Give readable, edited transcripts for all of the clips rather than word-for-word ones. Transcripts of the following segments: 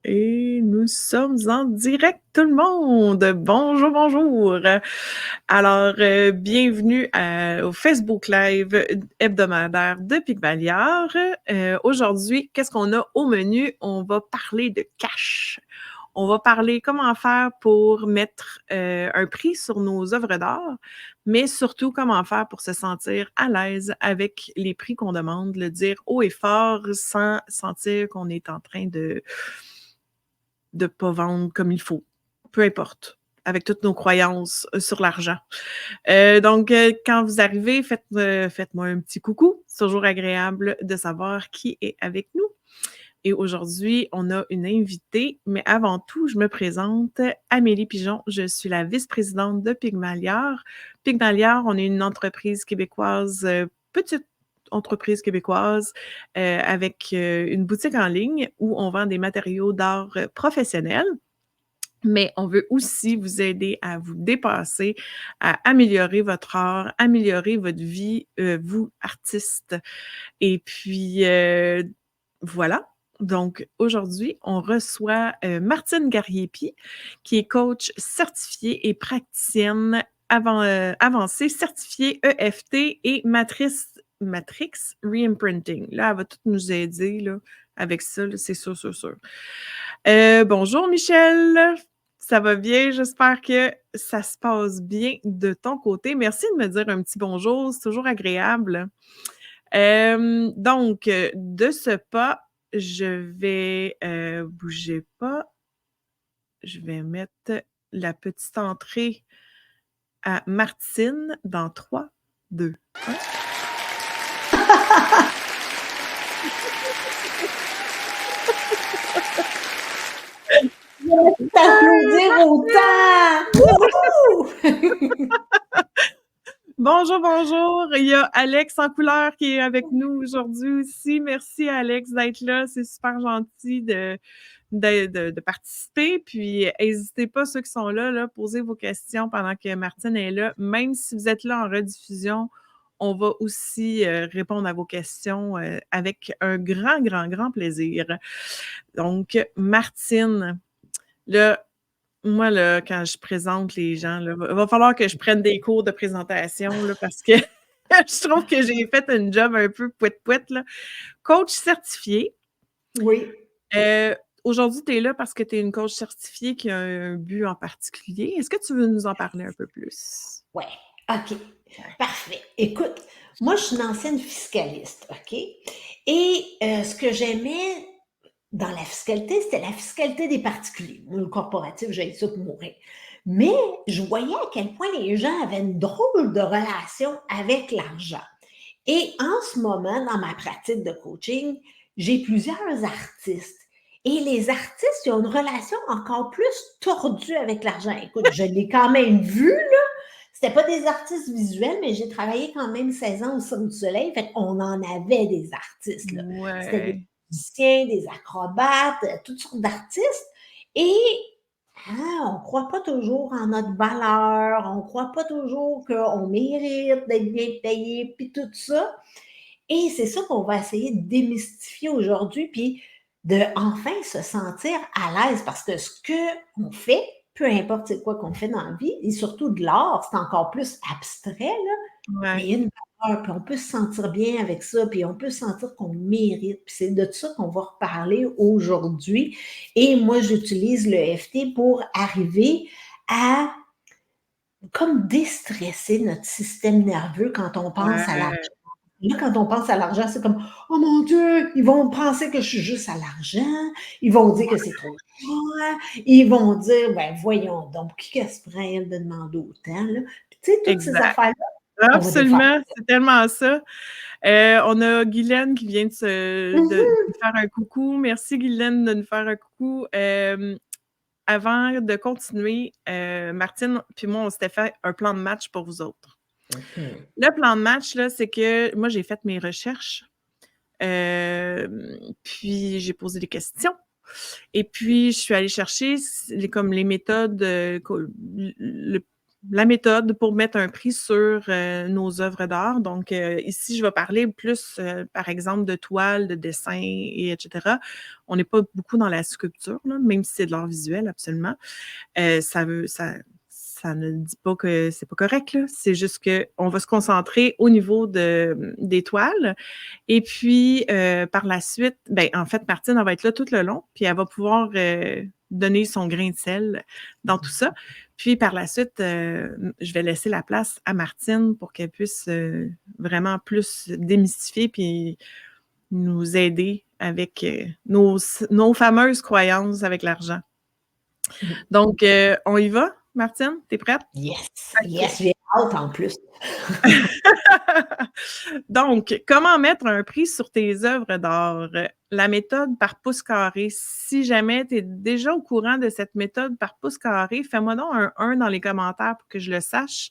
Et nous sommes en direct, tout le monde. Bonjour, bonjour. Alors, bienvenue au Facebook Live hebdomadaire de Pygmaliard. Aujourd'hui, qu'est-ce qu'on a au menu? On va parler de cash. On va parler comment faire pour mettre un prix sur nos œuvres d'art, mais surtout comment faire pour se sentir à l'aise avec les prix qu'on demande, le dire haut et fort sans sentir qu'on est en train de pas vendre comme il faut. Peu importe, avec toutes nos croyances sur l'argent. Donc, quand vous arrivez, faites-moi un petit coucou. C'est toujours agréable de savoir qui est avec nous. Et aujourd'hui, on a une invitée, mais avant tout, je me présente, Amélie Pigeon. Je suis la vice-présidente de Pygmaliard. Pygmaliard, on est une entreprise québécoise, petite entreprise québécoise, avec une boutique en ligne où on vend des matériaux d'art professionnels. Mais on veut aussi vous aider à vous dépasser, à améliorer votre art, améliorer votre vie, vous, artiste. Et puis, voilà. Donc, aujourd'hui, on reçoit Martine Garriépi, qui est coach certifiée et praticienne avancée, certifiée EFT et Matrix Reimprinting. Là, elle va tout nous aider là, avec ça, là, c'est sûr, sûr, sûr. Bonjour Michel, ça va bien? J'espère que ça se passe bien de ton côté. Merci de me dire un petit bonjour, c'est toujours agréable. Donc, de ce pas, je vais bouger pas. Je vais mettre la petite entrée à Martine dans 3, 2, 1. T'applaudir autant! Bonjour, bonjour. Il y a Alex en couleur qui est avec nous aujourd'hui aussi. Merci Alex d'être là. C'est super gentil de participer. Puis, n'hésitez pas, ceux qui sont là, posez vos questions pendant que Martine est là. Même si vous êtes là en rediffusion, on va aussi répondre à vos questions avec un grand, grand, grand plaisir. Donc, Martine, là, moi, là, quand je présente les gens, il va falloir que je prenne des cours de présentation là, parce que je trouve que j'ai fait un job un peu pouette-pouette. Coach certifié. Oui. Aujourd'hui, tu es là parce que tu es une coach certifiée qui a un but en particulier. Est-ce que tu veux nous en parler un peu plus? Oui. OK. Parfait. Écoute, moi, je suis une ancienne fiscaliste, OK? Et ce que j'aimais dans la fiscalité, c'était la fiscalité des particuliers. Moi, le corporatif, j'ai ça pour mourir. Mais je voyais à quel point les gens avaient une drôle de relation avec l'argent. Et en ce moment, dans ma pratique de coaching, j'ai plusieurs artistes. Et les artistes, ils ont une relation encore plus tordue avec l'argent. Écoute, je l'ai quand même vu, là. C'était pas des artistes visuels, mais j'ai travaillé quand même 16 ans au Cirque du Soleil. Fait qu'on en avait des artistes, là. C'était des Ouais. musiciens, des acrobates, toutes sortes d'artistes. Et on ne croit pas toujours en notre valeur, on ne croit pas toujours qu'on mérite d'être bien payé, puis tout ça. Et c'est ça qu'on va essayer de démystifier aujourd'hui, puis de enfin se sentir à l'aise, parce que ce qu'on fait, peu importe c'est quoi qu'on fait dans la vie, et surtout de l'art, c'est encore plus abstrait, là, mais il y a une valeur, puis on peut se sentir bien avec ça, puis on peut sentir qu'on mérite, puis c'est de ça qu'on va reparler aujourd'hui. Et moi, j'utilise le FT pour arriver à comme déstresser notre système nerveux quand on pense à l'argent. Ouais. Là, quand on pense à l'argent, c'est comme oh mon Dieu, ils vont penser que je suis juste à l'argent, ils vont dire que c'est trop cher, ils vont dire ben voyons donc, qui se prend elle de demander autant, là? Puis, tu sais, toutes ces Exact. affaires-là, on va défaire. Absolument, c'est tellement ça. On a Guylaine qui vient de nous faire un coucou. Merci Guylaine de nous faire un coucou. Avant de continuer, Martine puis moi, on s'était fait un plan de match pour vous autres. Le plan de match, là, c'est que moi, j'ai fait mes recherches, puis j'ai posé des questions. Et puis, je suis allée chercher comme les méthodes, la méthode pour mettre un prix sur nos œuvres d'art. Donc, ici, je vais parler plus, par exemple, de toiles, de dessins, etc. On n'est pas beaucoup dans la sculpture, là, même si c'est de l'art visuel, absolument. Ça ne dit pas que c'est pas correct, là. C'est juste qu'on va se concentrer au niveau des toiles. Et puis, par la suite, ben, en fait, Martine, elle va être là tout le long, puis elle va pouvoir donner son grain de sel dans tout ça. Puis, par la suite, je vais laisser la place à Martine pour qu'elle puisse vraiment plus démystifier puis nous aider avec nos fameuses croyances avec l'argent. Donc, on y va, Martine? T'es prête? Yes, OK. yes, j'ai hâte en plus. Donc, comment mettre un prix sur tes œuvres d'art? La méthode par pouce carré. Si jamais tu es déjà au courant de cette méthode par pouce carré, fais-moi donc un 1 dans les commentaires pour que je le sache,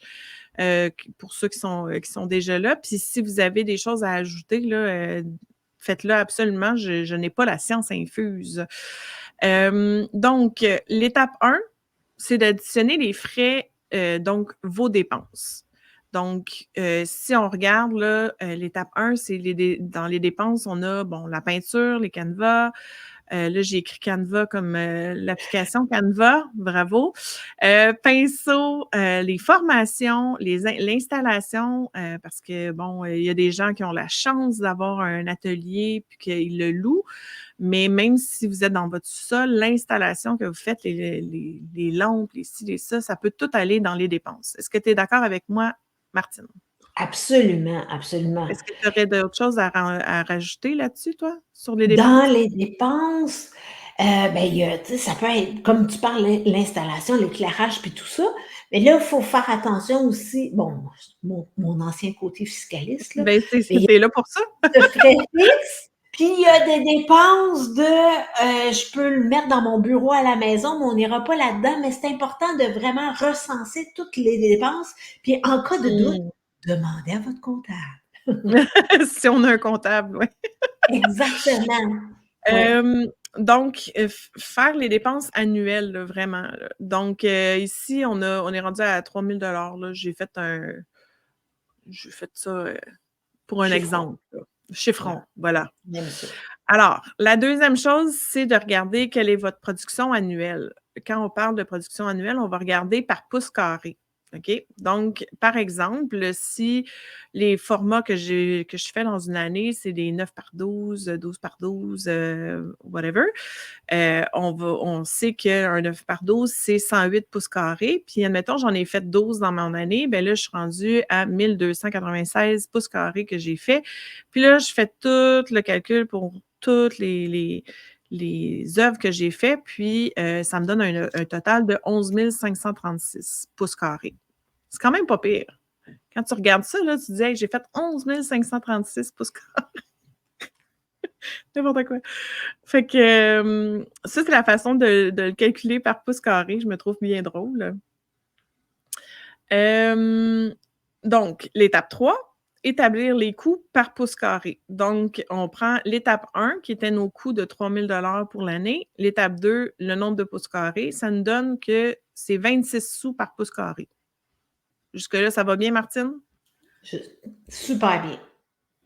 pour ceux qui sont déjà là. Puis si vous avez des choses à ajouter, là, faites-le absolument. Je n'ai pas la science infuse. Donc, l'étape 1, c'est d'additionner les frais, donc vos dépenses. Donc, si on regarde, là, l'étape 1, c'est dans les dépenses, on a, bon, la peinture, les canevas. Là, j'ai écrit Canva comme l'application Canva, bravo. Pinceau, les formations, l'installation, parce que, bon, il y a des gens qui ont la chance d'avoir un atelier puis qu'ils le louent, mais même si vous êtes dans votre sous-sol, l'installation que vous faites, les lampes, les ci, les ça peut tout aller dans les dépenses. Est-ce que tu es d'accord avec moi, Martine? Absolument, absolument. Est-ce que tu aurais d'autres choses à rajouter là-dessus, toi, sur les dépenses? Dans les dépenses, ben, il y a, tu sais, ça peut être, comme tu parles, l'installation, l'éclairage, puis tout ça. Mais là, il faut faire attention aussi. Bon, mon ancien côté fiscaliste, là, Ben, mais il y t'es là pour ça? a de frais fixes, puis il y a des dépenses je peux le mettre dans mon bureau à la maison, mais on n'ira pas là-dedans. Mais c'est important de vraiment recenser toutes les dépenses. Puis en cas de doute, demandez à votre comptable. Si on a un comptable, oui. Exactement. Ouais. Donc, faire les dépenses annuelles, là, vraiment. Là. Donc, ici, on est rendu à 3 000 là. J'ai fait ça pour un Chiffon. exemple. Là. Chiffron, voilà. J'aime ça. Alors, la deuxième chose, c'est de regarder quelle est votre production annuelle. Quand on parle de production annuelle, on va regarder par pouce carré. OK? Donc, par exemple, si les formats que je fais dans une année, c'est des 9 par 12, 12 par 12, whatever, on sait qu'un 9 par 12, c'est 108 pouces carrés. Puis, admettons, j'en ai fait 12 dans mon année. Bien là, je suis rendue à 1296 pouces carrés que j'ai fait. Puis là, je fais tout le calcul pour toutes les œuvres que j'ai faites. Puis, ça me donne un total de 11 536 pouces carrés. C'est quand même pas pire. Quand tu regardes ça, là, tu te dis, hey, j'ai fait 11 536 pouces carrés. N'importe quoi. Fait que ça, c'est la façon de le calculer par pouce carré. Je me trouve bien drôle. Donc, l'étape 3, établir les coûts par pouce carré. Donc, on prend l'étape 1, qui était nos coûts de 3 000 pour l'année. L'étape 2, le nombre de pouces carrés. Ça nous donne que c'est 26 sous par pouce carré. Jusque-là, ça va bien, Martine? Super bien.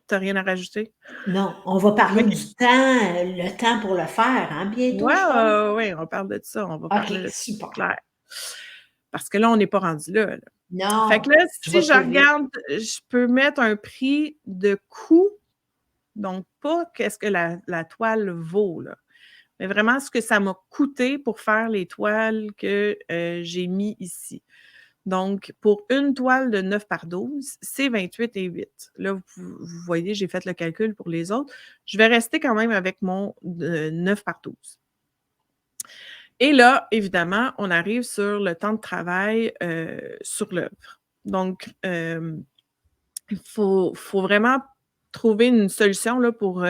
Tu n'as rien à rajouter? Non, on va parler OK. du temps, le temps pour le faire, hein, bientôt, je pense. Oui, on parle de ça. On va parler OK, de ça, c'est super. clair. Parce que là, on n'est pas rendu là. Fait que Non, là, je si vais je trop vite. regarde, je peux mettre un prix de coût, donc pas qu'est-ce que la toile vaut, là, mais vraiment ce que ça m'a coûté pour faire les toiles que j'ai mis ici. Donc, pour une toile de 9 par 12, c'est 28,8. Là, vous voyez, j'ai fait le calcul pour les autres. Je vais rester quand même avec mon 9 par 12. Et là, évidemment, on arrive sur le temps de travail sur l'œuvre. Donc, il faut vraiment trouver une solution là, pour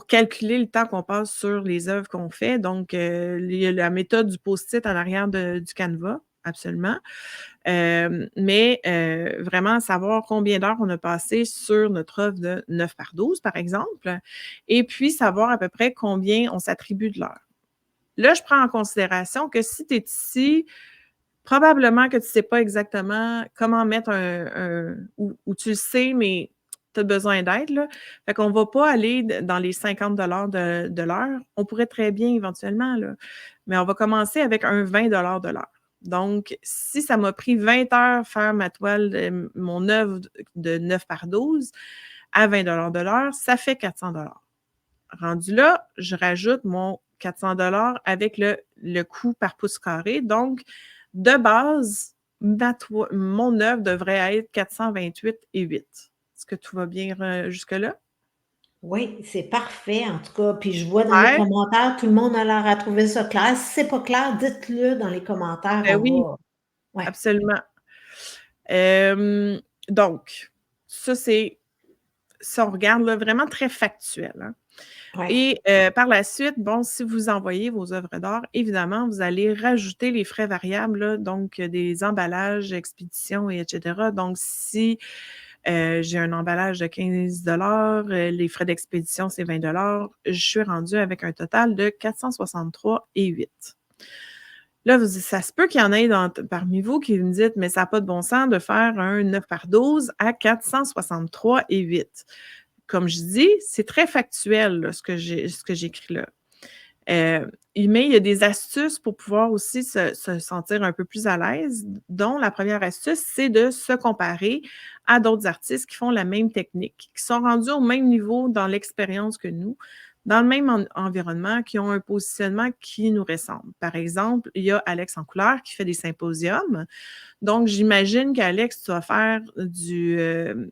calculer le temps qu'on passe sur les œuvres qu'on fait. Donc, il y a la méthode du post-it en arrière du Canva, absolument. Mais vraiment savoir combien d'heures on a passé sur notre œuvre de 9 par 12, par exemple, et puis savoir à peu près combien on s'attribue de l'heure. Là, je prends en considération que si tu es ici probablement que tu sais pas exactement comment mettre ou tu le sais, mais tu as besoin d'aide, là. Fait qu'on va pas aller dans les 50 de l'heure. On pourrait très bien éventuellement, là, mais on va commencer avec un 20 de l'heure. Donc, si ça m'a pris 20 heures faire ma toile, mon œuvre de 9 par 12 à 20 de l'heure, ça fait 400 Rendu là, je rajoute mon 400 avec le coût par pouce carré. Donc, de base, mon œuvre devrait être 428,8. Est-ce que tout va bien jusque-là? Oui, c'est parfait, en tout cas. Puis je vois dans les Ouais, commentaires, tout le monde a l'air à trouver ça clair. Si c'est pas clair, dites-le dans les commentaires, ben on oui, va ouais, absolument. Donc, ça, c'est, si on regarde là, vraiment très factuel, hein. ouais. Et par la suite, bon, si vous envoyez vos œuvres d'art, évidemment, vous allez rajouter les frais variables, là, donc des emballages, expéditions, et etc. Donc, si j'ai un emballage de 15 les frais d'expédition, c'est 20 je suis rendue avec un total de 463,8. Là, ça se peut qu'il y en ait parmi vous qui me dites, mais ça n'a pas de bon sens de faire un 9 par 12 à 463,8. Comme je dis, c'est très factuel, là, ce que j'écris là. Mais il y a des astuces pour pouvoir aussi se sentir un peu plus à l'aise, dont la première astuce, c'est de se comparer à d'autres artistes qui font la même technique, qui sont rendus au même niveau dans l'expérience que nous, dans le même environnement, qui ont un positionnement qui nous ressemble. Par exemple, il y a Alex en couleur qui fait des symposiums. Donc, j'imagine qu'Alex, tu vas faire de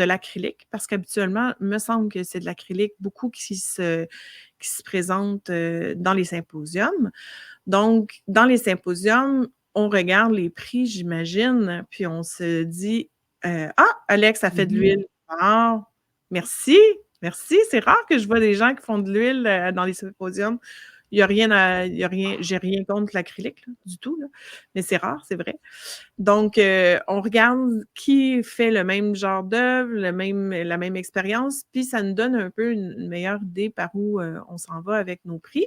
l'acrylique, parce qu'habituellement, il me semble que c'est de l'acrylique beaucoup qui se présente dans les symposiums. Donc, dans les symposiums, on regarde les prix, j'imagine, puis on se dit Ah, Alex a fait de Mmh. l'huile. Ah, merci, merci. C'est rare que je vois des gens qui font de l'huile dans les symposiums. Il y a rien, j'ai rien contre l'acrylique, là, du tout, là. Mais c'est rare, c'est vrai. Donc, on regarde qui fait le même genre d'œuvre, la même expérience, puis ça nous donne un peu une meilleure idée par où on s'en va avec nos prix.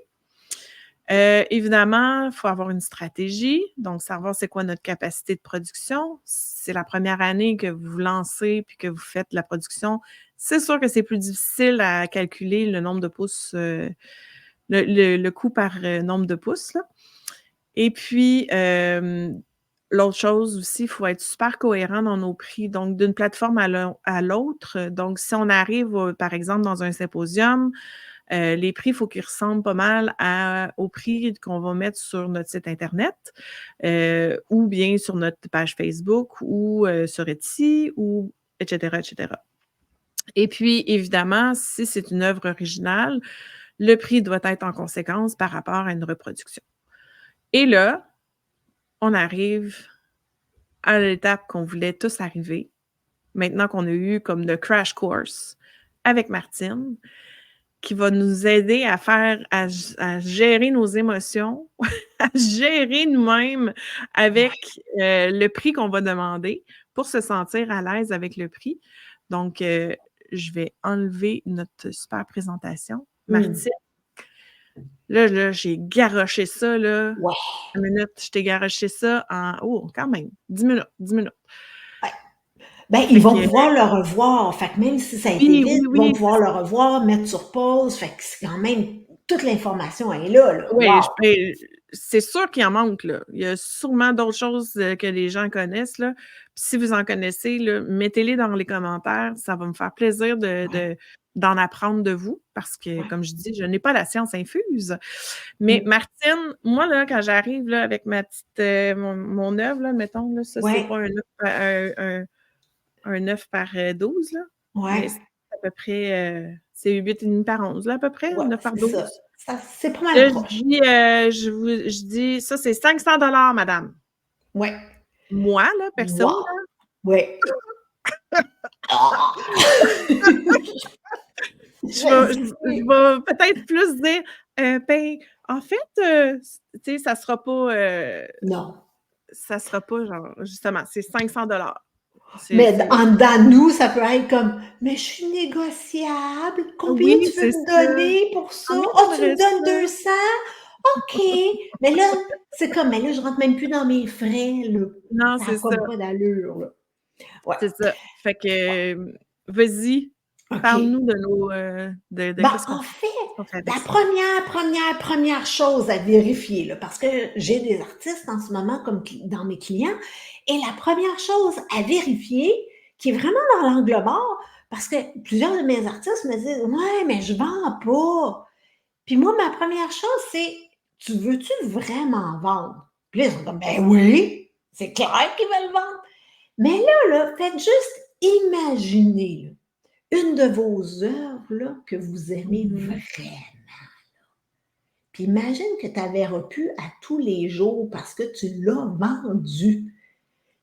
Évidemment, il faut avoir une stratégie, donc savoir c'est quoi notre capacité de production. Si c'est la première année que vous vous lancez puis que vous faites la production, c'est sûr que c'est plus difficile à calculer le nombre de pouces, le coût par nombre de pouces, là. Et puis, l'autre chose aussi, il faut être super cohérent dans nos prix, donc d'une plateforme à l'autre. Donc, si on arrive, par exemple, dans un symposium, les prix, il faut qu'ils ressemblent pas mal aux prix qu'on va mettre sur notre site internet, ou bien sur notre page Facebook ou sur Etsy ou et cetera, et cetera. Et puis, évidemment, si c'est une œuvre originale, le prix doit être en conséquence par rapport à une reproduction. Et là, on arrive à l'étape qu'on voulait tous arriver, maintenant qu'on a eu comme le crash course avec Martine, qui va nous aider à gérer nos émotions, à gérer nous-mêmes avec, le prix qu'on va demander pour se sentir à l'aise avec le prix. Donc, je vais enlever notre super présentation. Mmh. Martine, là, j'ai garoché ça, là. Ouais, 1 minute, je t'ai garoché ça en quand même, 10 minutes, 10 minutes. ouais. Ben, ils Fait vont que pouvoir le revoir. Fait que même si ça a été oui, vite, oui, ils vont oui, pouvoir le revoir, mettre sur pause. Fait que c'est quand même toute l'information est là, là. oui, Wow! c'est sûr qu'il en manque, là. Il y a sûrement d'autres choses, que les gens connaissent, là. Puis si vous en connaissez, là, mettez-les dans les commentaires. Ça va me faire plaisir Ouais, d'en apprendre de vous parce que, ouais. comme je dis, je n'ai pas la science infuse. Mais Mmh. Martine, moi, là, quand j'arrive, là, avec ma petite, mon œuvre, là, mettons, là, ça, c'est Ouais, pas un 9 par 12, là, mais ouais, c'est à peu près, c'est 8,5 par 11, là, à peu près, ouais, 9 par c'est ça. 12. Ça c'est pas mal Là, je proche. dis, je dis: «Ça, c'est 500 madame». Ouais. Moi, là, perso, Wow! là, Ouais. Ah! je Vas-y. vais peut-être plus dire, ben, en fait, tu sais, Non. ça sera pas genre justement, c'est 500 Mais c'est en dedans de nous, ça peut être comme: «Mais je suis négociable, combien oui, tu veux c'est me ça. donner pour ça? Combien Oh, tu tu me aimerais donnes ça? 200? OK. Mais là, c'est comme, mais là, je rentre même plus dans mes frais, là. Non, Ça a c'est ça, comme pas d'allure, là. Ouais. c'est ça. Fait que, vas-y, OK. parle-nous de nos, de Ben, qu'est-ce en fait, qu'on fait avec la ça? première chose à vérifier, là, parce que j'ai des artistes en ce moment comme dans mes clients, et la première chose à vérifier, qui est vraiment dans l'angle mort, parce que plusieurs de mes artistes me disent: «Ouais, mais je vends pas». Puis moi, ma première chose, c'est: «Tu veux-tu vraiment vendre?» Puis là, ils sont comme: «Ben oui, c'est clair qu'ils veulent vendre». Mais là, faites juste imaginer, là, une de vos œuvres, là, que vous aimez Mmh. vraiment. Puis imagine que tu avais repu à tous les jours parce que tu l'as vendu.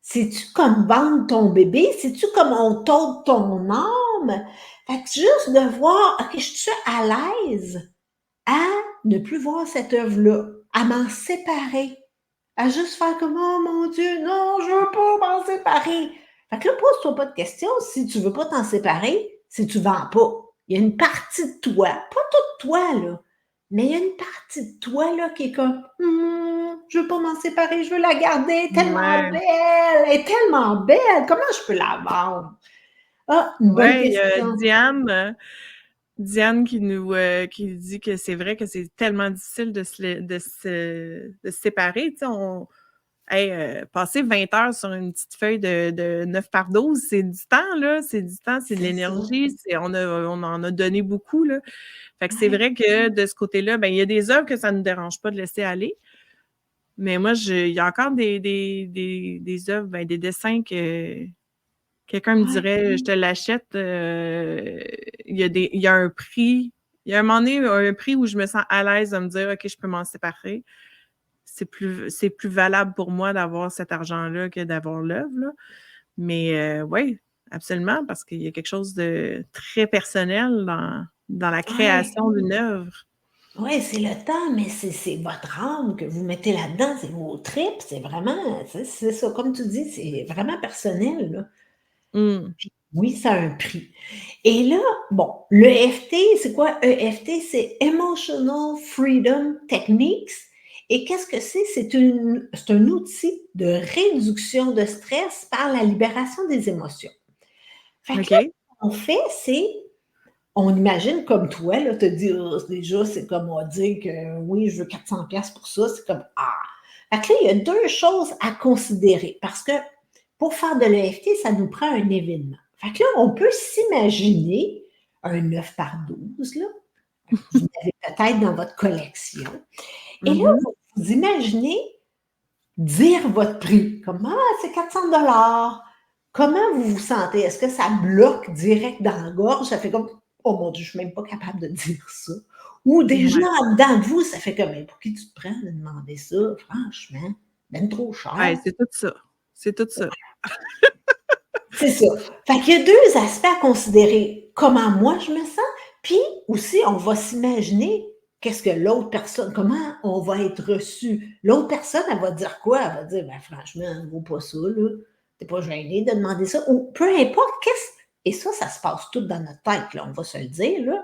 C'est-tu comme vendre ton bébé? C'est-tu comme on t'ôte ton âme? Fait que juste de voir, OK, je suis à l'aise à ne plus voir cette œuvre-là, à m'en séparer, à juste faire comme: «Oh mon Dieu, non, je veux pas m'en séparer». Fait que là, pose-toi pas de questions si tu veux pas t'en séparer, si tu vends pas. Il y a une partie de toi, pas toute toi, là, mais il y a une partie de toi, là, qui est comme: je veux pas m'en séparer, je veux la garder, elle est tellement Ouais, belle, elle est tellement belle, comment je peux la vendre?» Ah, une bonne ouais, il y a question. Diane qui dit que c'est vrai que c'est tellement difficile de se séparer, tu sais, hey, passer 20 heures sur une petite feuille de 9 par 12, c'est du temps, là, c'est du temps, c'est de C'est ça. l'énergie, on en a donné beaucoup, là. Fait que c'est Ouais. vrai que de ce côté-là, ben, il y a des œuvres que ça ne nous dérange pas de laisser aller, mais moi, il y a encore des œuvres, ben, des dessins que quelqu'un me Ouais. dirait: «Je te l'achète», il y a un prix, il y a un moment donné, un prix où je me sens à l'aise de me dire: «OK, je peux m'en séparer». C'est plus valable pour moi d'avoir cet argent-là que d'avoir l'œuvre, là. Mais oui, absolument, parce qu'il y a quelque chose de très personnel dans la Ouais. création d'une œuvre. Ouais, c'est le temps, mais c'est votre âme que vous mettez là-dedans, c'est vos tripes, c'est vraiment, c'est ça, comme tu dis, c'est vraiment personnel, là. Mmh. Puis oui, ça a un prix. Et là, bon, l'EFT, c'est quoi EFT? C'est Emotional Freedom Techniques. Et qu'est-ce que c'est? C'est un outil de réduction de stress par la libération des émotions. Fait que là, OK. ce qu'on fait, c'est on imagine comme toi, là, te dire: «Oh, déjà, c'est comme on va dire que oui, je veux 400$ pour ça», c'est comme «Ah!». Fait que là, il y a 2 choses à considérer parce que pour faire de l'EFT, ça nous prend un événement. Fait que là, on peut s'imaginer un 9 par 12 là, vous avez peut-être dans votre collection et là, Mmh. vous imaginez dire votre prix, comme: «Ah, c'est 400$». Comment vous vous sentez? Est-ce que ça bloque direct dans la gorge? Ça fait comme: «Oh mon Dieu, je suis même pas capable de dire ça». Ou déjà Ouais. en dedans de vous, ça fait comme: «Mais pour qui tu te prends de demander ça? Franchement, ben trop Ouais, cher». c'est tout ça. C'est tout ça. C'est ça. Fait qu'il y a 2 aspects à considérer. Comment moi je me sens, puis aussi on va s'imaginer qu'est-ce que l'autre personne comment on va être reçu. L'autre personne, elle va dire quoi? Elle va dire: «Ben franchement, vaut pas ça là. Tu pas gêné de demander ça» ou peu importe qu'est-ce et ça se passe tout dans notre tête là, on va se le dire là.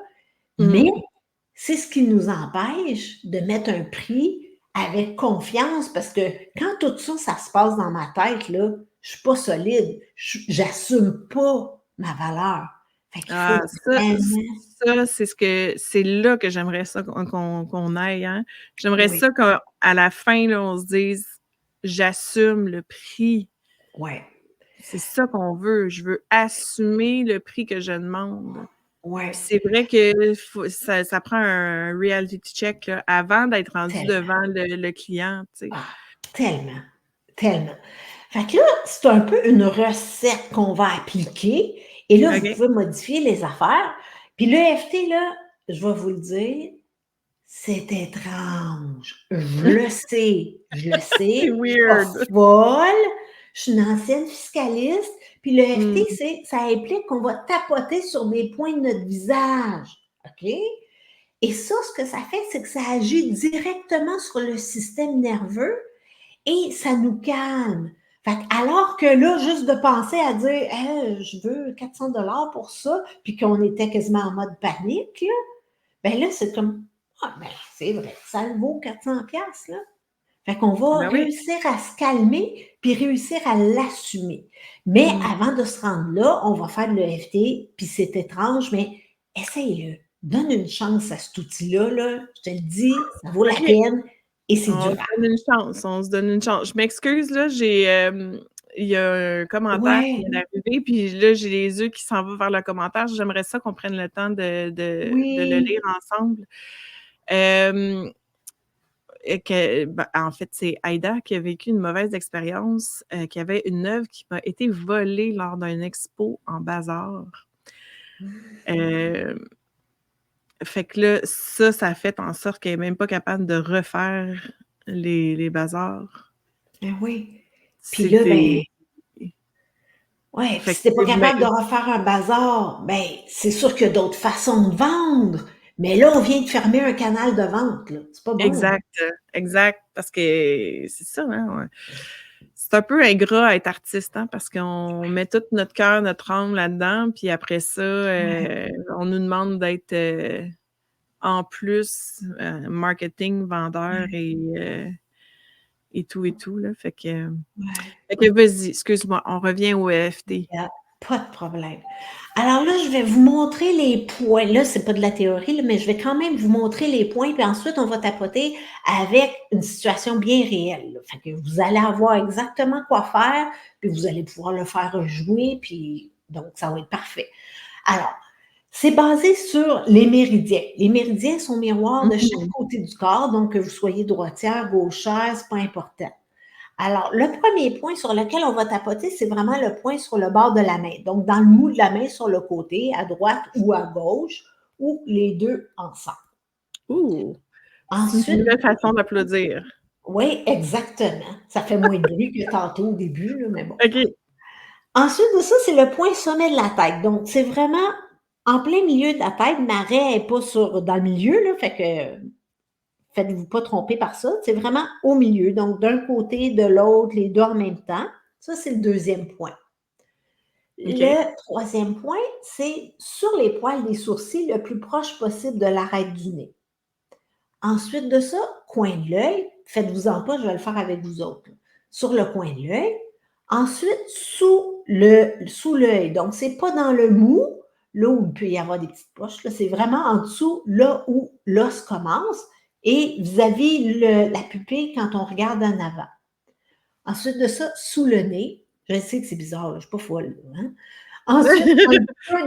Mais Mmh. c'est ce qui nous empêche de mettre un prix avec confiance parce que quand tout ça, ça se passe dans ma tête, là, je suis pas solide, j'assume pas ma valeur. Fait qu'il faut Ah, vraiment c'est là que j'aimerais ça qu'on aille, hein. J'aimerais oui, ça qu'à la fin, là, on se dise: «J'assume le prix». ouais, C'est ça qu'on veut. Je veux assumer le prix que je demande. Puis ouais, c'est vrai que ça prend un reality check, là, avant d'être rendu tellement. devant le client, tu sais. Ah, tellement, tellement. Fait que là, c'est un peu une recette qu'on va appliquer et là, vous OK. pouvez modifier les affaires. Puis l'EFT, là, je vais vous le dire, c'est étrange. Je le C'est sais, je suis pas weird. folle, je suis une ancienne fiscaliste, puis le Mmh. l'EFT, ça implique qu'on va tapoter sur des points de notre visage, OK? Et ça, ce que ça fait, c'est que ça agit directement sur le système nerveux et ça nous calme. Fait que alors que là, juste de penser à dire: «Hey, je veux 400$ pour ça», puis qu'on était quasiment en mode panique là, ben là, c'est comme: Ah, ben, c'est vrai, ça le vaut 400 piastres, là. Fait qu'on va Ben oui. réussir à se calmer puis réussir à l'assumer. Mais Mmh. avant de se rendre là, on va faire de l'EFT, puis c'est étrange, mais essaye-le. Donne une chance à cet outil-là, là. Je te le dis, ça vaut la OK. peine et c'est On se durable. donne une chance, on se donne une chance. Je m'excuse, là, il y a un commentaire qui Ouais, vient d'arriver, puis là, j'ai les yeux qui s'en vont vers le commentaire. J'aimerais ça qu'on prenne le temps de le lire oui. ensemble. Hem, en fait, c'est Aïda qui a vécu une mauvaise expérience, qui avait une œuvre qui m'a été volée lors d'un expo en bazar. Hem, Fait que là, ça a fait en sorte qu'elle est même pas capable de refaire les bazars. Ben oui. Puis là, ben, C'était ouais, puis fait que si tu pas c'est capable de mais refaire un bazar, ben, c'est sûr qu'il y a d'autres façons de vendre. Mais là, on vient de fermer un canal de vente, là. C'est pas bon, hein? exact, exact, parce que c'est ça, hein, ouais. C'est un peu ingrat à être artiste, hein, parce qu'on met tout notre cœur, notre âme là-dedans, puis après ça, Ouais, on nous demande d'être, en plus, marketing, vendeur ouais, et tout, là. ouais. Fait que vas-y, excuse-moi, on revient au EFT. Il y a pas de problème. Alors là, je vais vous montrer les points. Là, c'est pas de la théorie, là, mais je vais quand même vous montrer les points, puis ensuite, on va tapoter avec une situation bien réelle, là. Fait que vous allez avoir exactement quoi faire, puis vous allez pouvoir le faire jouer, puis donc ça va être parfait. Alors, c'est basé sur les méridiens. Les méridiens sont miroirs de chaque Mmh. côté du corps, donc que vous soyez droitière, gauchère, c'est pas important. Alors, le premier point sur lequel on va tapoter, c'est vraiment le point sur le bord de la main. Donc, dans le mou de la main sur le côté, à droite ou à gauche, ou les deux ensemble. Ouh! C'est une Ensuite, nouvelle façon d'applaudir. oui, exactement. Ça fait moins de bruit que tantôt au début, là, mais bon. OK. Ensuite de ça, c'est le point sommet de la tête. Donc, c'est vraiment en plein milieu de la tête. Ma raie n'est pas dans le milieu, là, fait que faites-vous pas tromper par ça. C'est vraiment au milieu. Donc, d'un côté, de l'autre, les deux en même temps. Ça, c'est le deuxième point. OK. Le troisième point, c'est sur les poils des sourcils le plus proche possible de l'arête du nez. Ensuite de ça, coin de l'œil, faites-vous-en pas, je vais le faire avec vous autres. Sur le coin de l'œil. Ensuite, sous l'œil. Donc, c'est pas dans le mou, là où il peut y avoir des petites poches, là, c'est vraiment en dessous, là où l'os commence, et vis-à-vis la pupille quand on regarde en avant. Ensuite de ça, sous le nez. Je sais que c'est bizarre, là, je ne suis pas folle, là, hein? Ensuite, un peu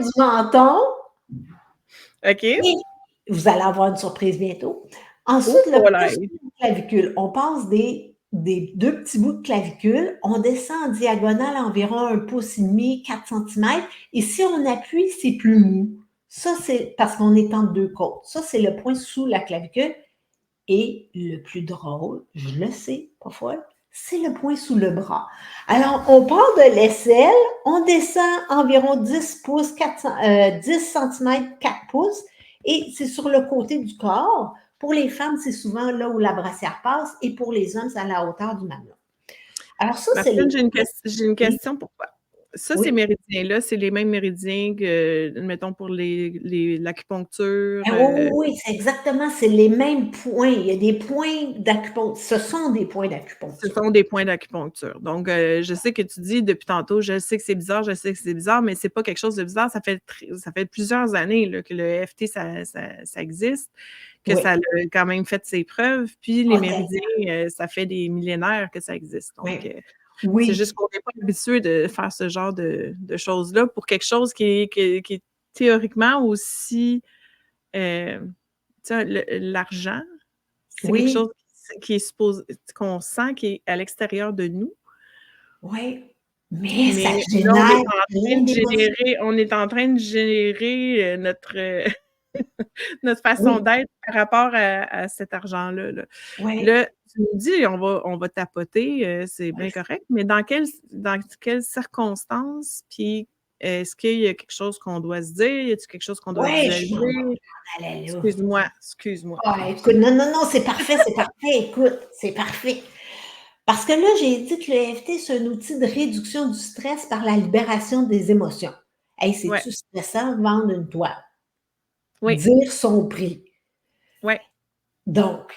du menton OK. et vous allez avoir une surprise bientôt. Ensuite, Oh le point sur volaille! la clavicule. On passe des 2 petits bouts de clavicule, on descend en diagonale environ 1 pouce et demi, 4 centimètres et si on appuie, c'est plus mou. Ça, c'est parce qu'on est entre 2 côtes. Ça, c'est le point sous la clavicule et le plus drôle, je le sais, pas folle, c'est le point sous le bras. Alors, on part de l'aisselle, on descend environ 10 pouces, 10 cm, 4 pouces, et c'est sur le côté du corps. Pour les femmes, c'est souvent là où la brassière passe, et pour les hommes, c'est à la hauteur du mamelon. Alors ça, c'est Martine, les... j'ai une Oui, question pour toi. Ça, ces oui. méridiens-là, c'est les mêmes méridiens que, mettons, pour l'acupuncture, Ah oui, oui, oui, c'est les mêmes points. Il y a des points d'acupuncture. Ce sont des points ce d'acupuncture. sont des points d'acupuncture. Donc, je sais que tu dis depuis tantôt, je sais que c'est bizarre, je sais que c'est bizarre, mais c'est pas quelque chose de bizarre. Ça fait plusieurs années là, que le EFT, ça existe, que ça Oui. a quand même fait ses preuves. Puis les Ah, tellement. méridiens, ça fait des millénaires que ça existe. Donc, Oui. c'est juste Oui. qu'on n'est pas habitué de faire ce genre de choses-là pour quelque chose qui est théoriquement aussi, tu sais, l'argent, c'est quelque chose Oui. qui est supposé qu'on sent qui est à l'extérieur de nous, Oui, mais ça mais là, génère plein d'émotions. on est en train de générer, notre façon Oui, d'être par rapport à cet argent-là, là. oui, Là, tu me dis: On va tapoter», c'est bien correct, mais dans quelles circonstances? Puis, est-ce qu'il y a quelque chose qu'on doit se dire? Y a-t-il quelque chose qu'on doit oui, je m'en visualiser? allais là. Excuse-moi, excuse-moi. Ah, écoute, non, non, non, c'est parfait, écoute, c'est parfait. Parce que là, j'ai dit que le EFT, c'est un outil de réduction du stress par la libération des émotions. Hey, Ouais, c'est-tu stressant vendre une toile? oui, Dire son prix. ouais. Donc,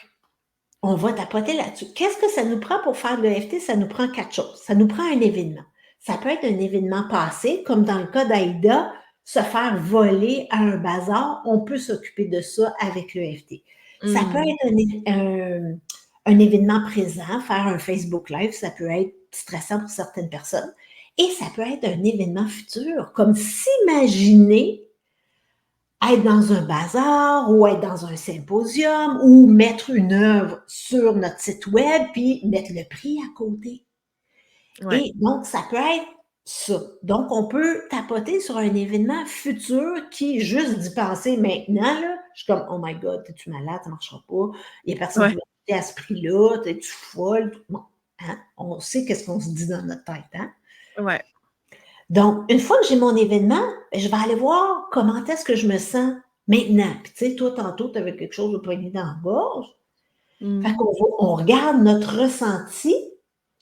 on va tapoter là-dessus. Qu'est-ce que ça nous prend pour faire de l'EFT? Ça nous prend 4 choses. Ça nous prend un événement. Ça peut être un événement passé, comme dans le cas d'Aïda, se faire voler à un bazar. On peut s'occuper de ça avec l'EFT. Ça peut être un événement présent, faire un Facebook Live, ça peut être stressant pour certaines personnes. Et ça peut être un événement futur, comme s'imaginer être dans un bazar ou être dans un symposium ou mettre une œuvre sur notre site web puis mettre le prix à côté. Ouais. Et donc, ça peut être ça. Donc, on peut tapoter sur un événement futur qui, juste d'y penser maintenant, là, je suis comme, oh my God, t'es-tu malade, ça ne marchera pas. Il n'y a personne qui Ouais. va acheter à ce prix-là, t'es-tu folle? Bon, hein? On sait qu'est-ce qu'on se dit dans notre tête, hein? Ouais. Donc, une fois que j'ai mon événement, je vais aller voir comment est-ce que je me sens maintenant. Puis, tu sais, toi, tantôt, tu avais quelque chose de poigné dans la gorge. Fait qu'on on regarde notre ressenti,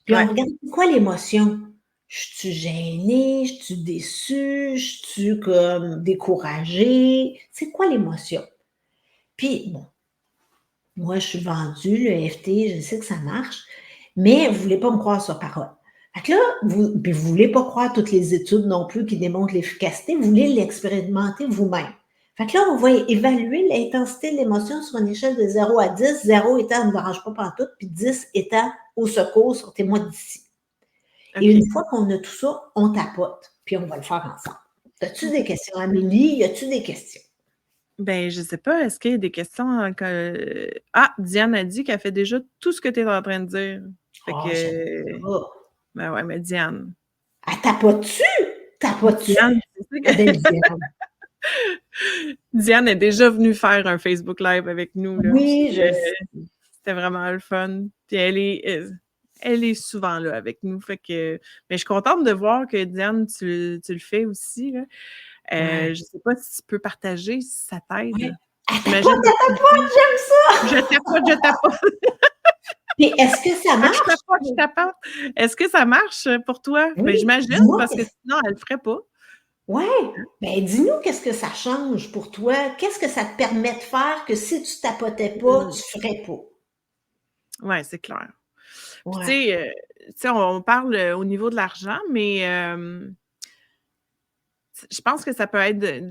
puis on Ouais. regarde c'est quoi l'émotion. Je suis gênée, je suis déçue, je suis comme découragée. C'est quoi l'émotion? Puis, bon, moi, je suis vendue, le FT, je sais que ça marche, mais vous ne voulez pas me croire sur parole. Fait que là, vous ne voulez pas croire toutes les études non plus qui démontrent l'efficacité, vous voulez l'expérimenter vous-même. Fait que là, on va évaluer l'intensité de l'émotion sur une échelle de 0 à 10, 0 étant ne me dérange pas pantoute, puis 10 étant au secours, sortez-moi d'ici. Et OK. une fois qu'on a tout ça, on tapote, puis on va le faire ensemble. As-tu des questions, Amélie? Y a-tu des questions? Ben, je sais pas, est-ce qu'il y a des questions que Diane a dit qu'elle fait déjà tout ce que tu es en train de dire. Fait Ah, j'aime que ça. ben ouais, mais Diane. Elle tapote-tu? Tapote-tu? Diane, tu sais Ah ben, que Diane. Diane est déjà venue faire un Facebook Live avec nous, là. Oui, Puis, je sais. c'était vraiment le fun. Puis elle est souvent là avec nous. Fait que mais je suis contente de voir que Diane, tu le fais aussi, là. Ouais. Je sais pas si tu peux partager si ça Ouais. t'aide? Elle J'imagine que tu le fais. j'aime ça! Je tapote. Puis est-ce que ça Ah, je marche? tapote, je tapote. Est-ce que ça marche pour toi? Ben, Oui, j'imagine dis-moi parce que sinon elle le ferait pas. ouais, ben dis-nous qu'est-ce que ça change pour toi? Qu'est-ce que ça te permet de faire que si tu tapotais pas, Mmh. tu ferais pas? Ouais, c'est clair. Puis Ouais. tu sais, on parle, au niveau de l'argent, mais je pense que ça peut être tu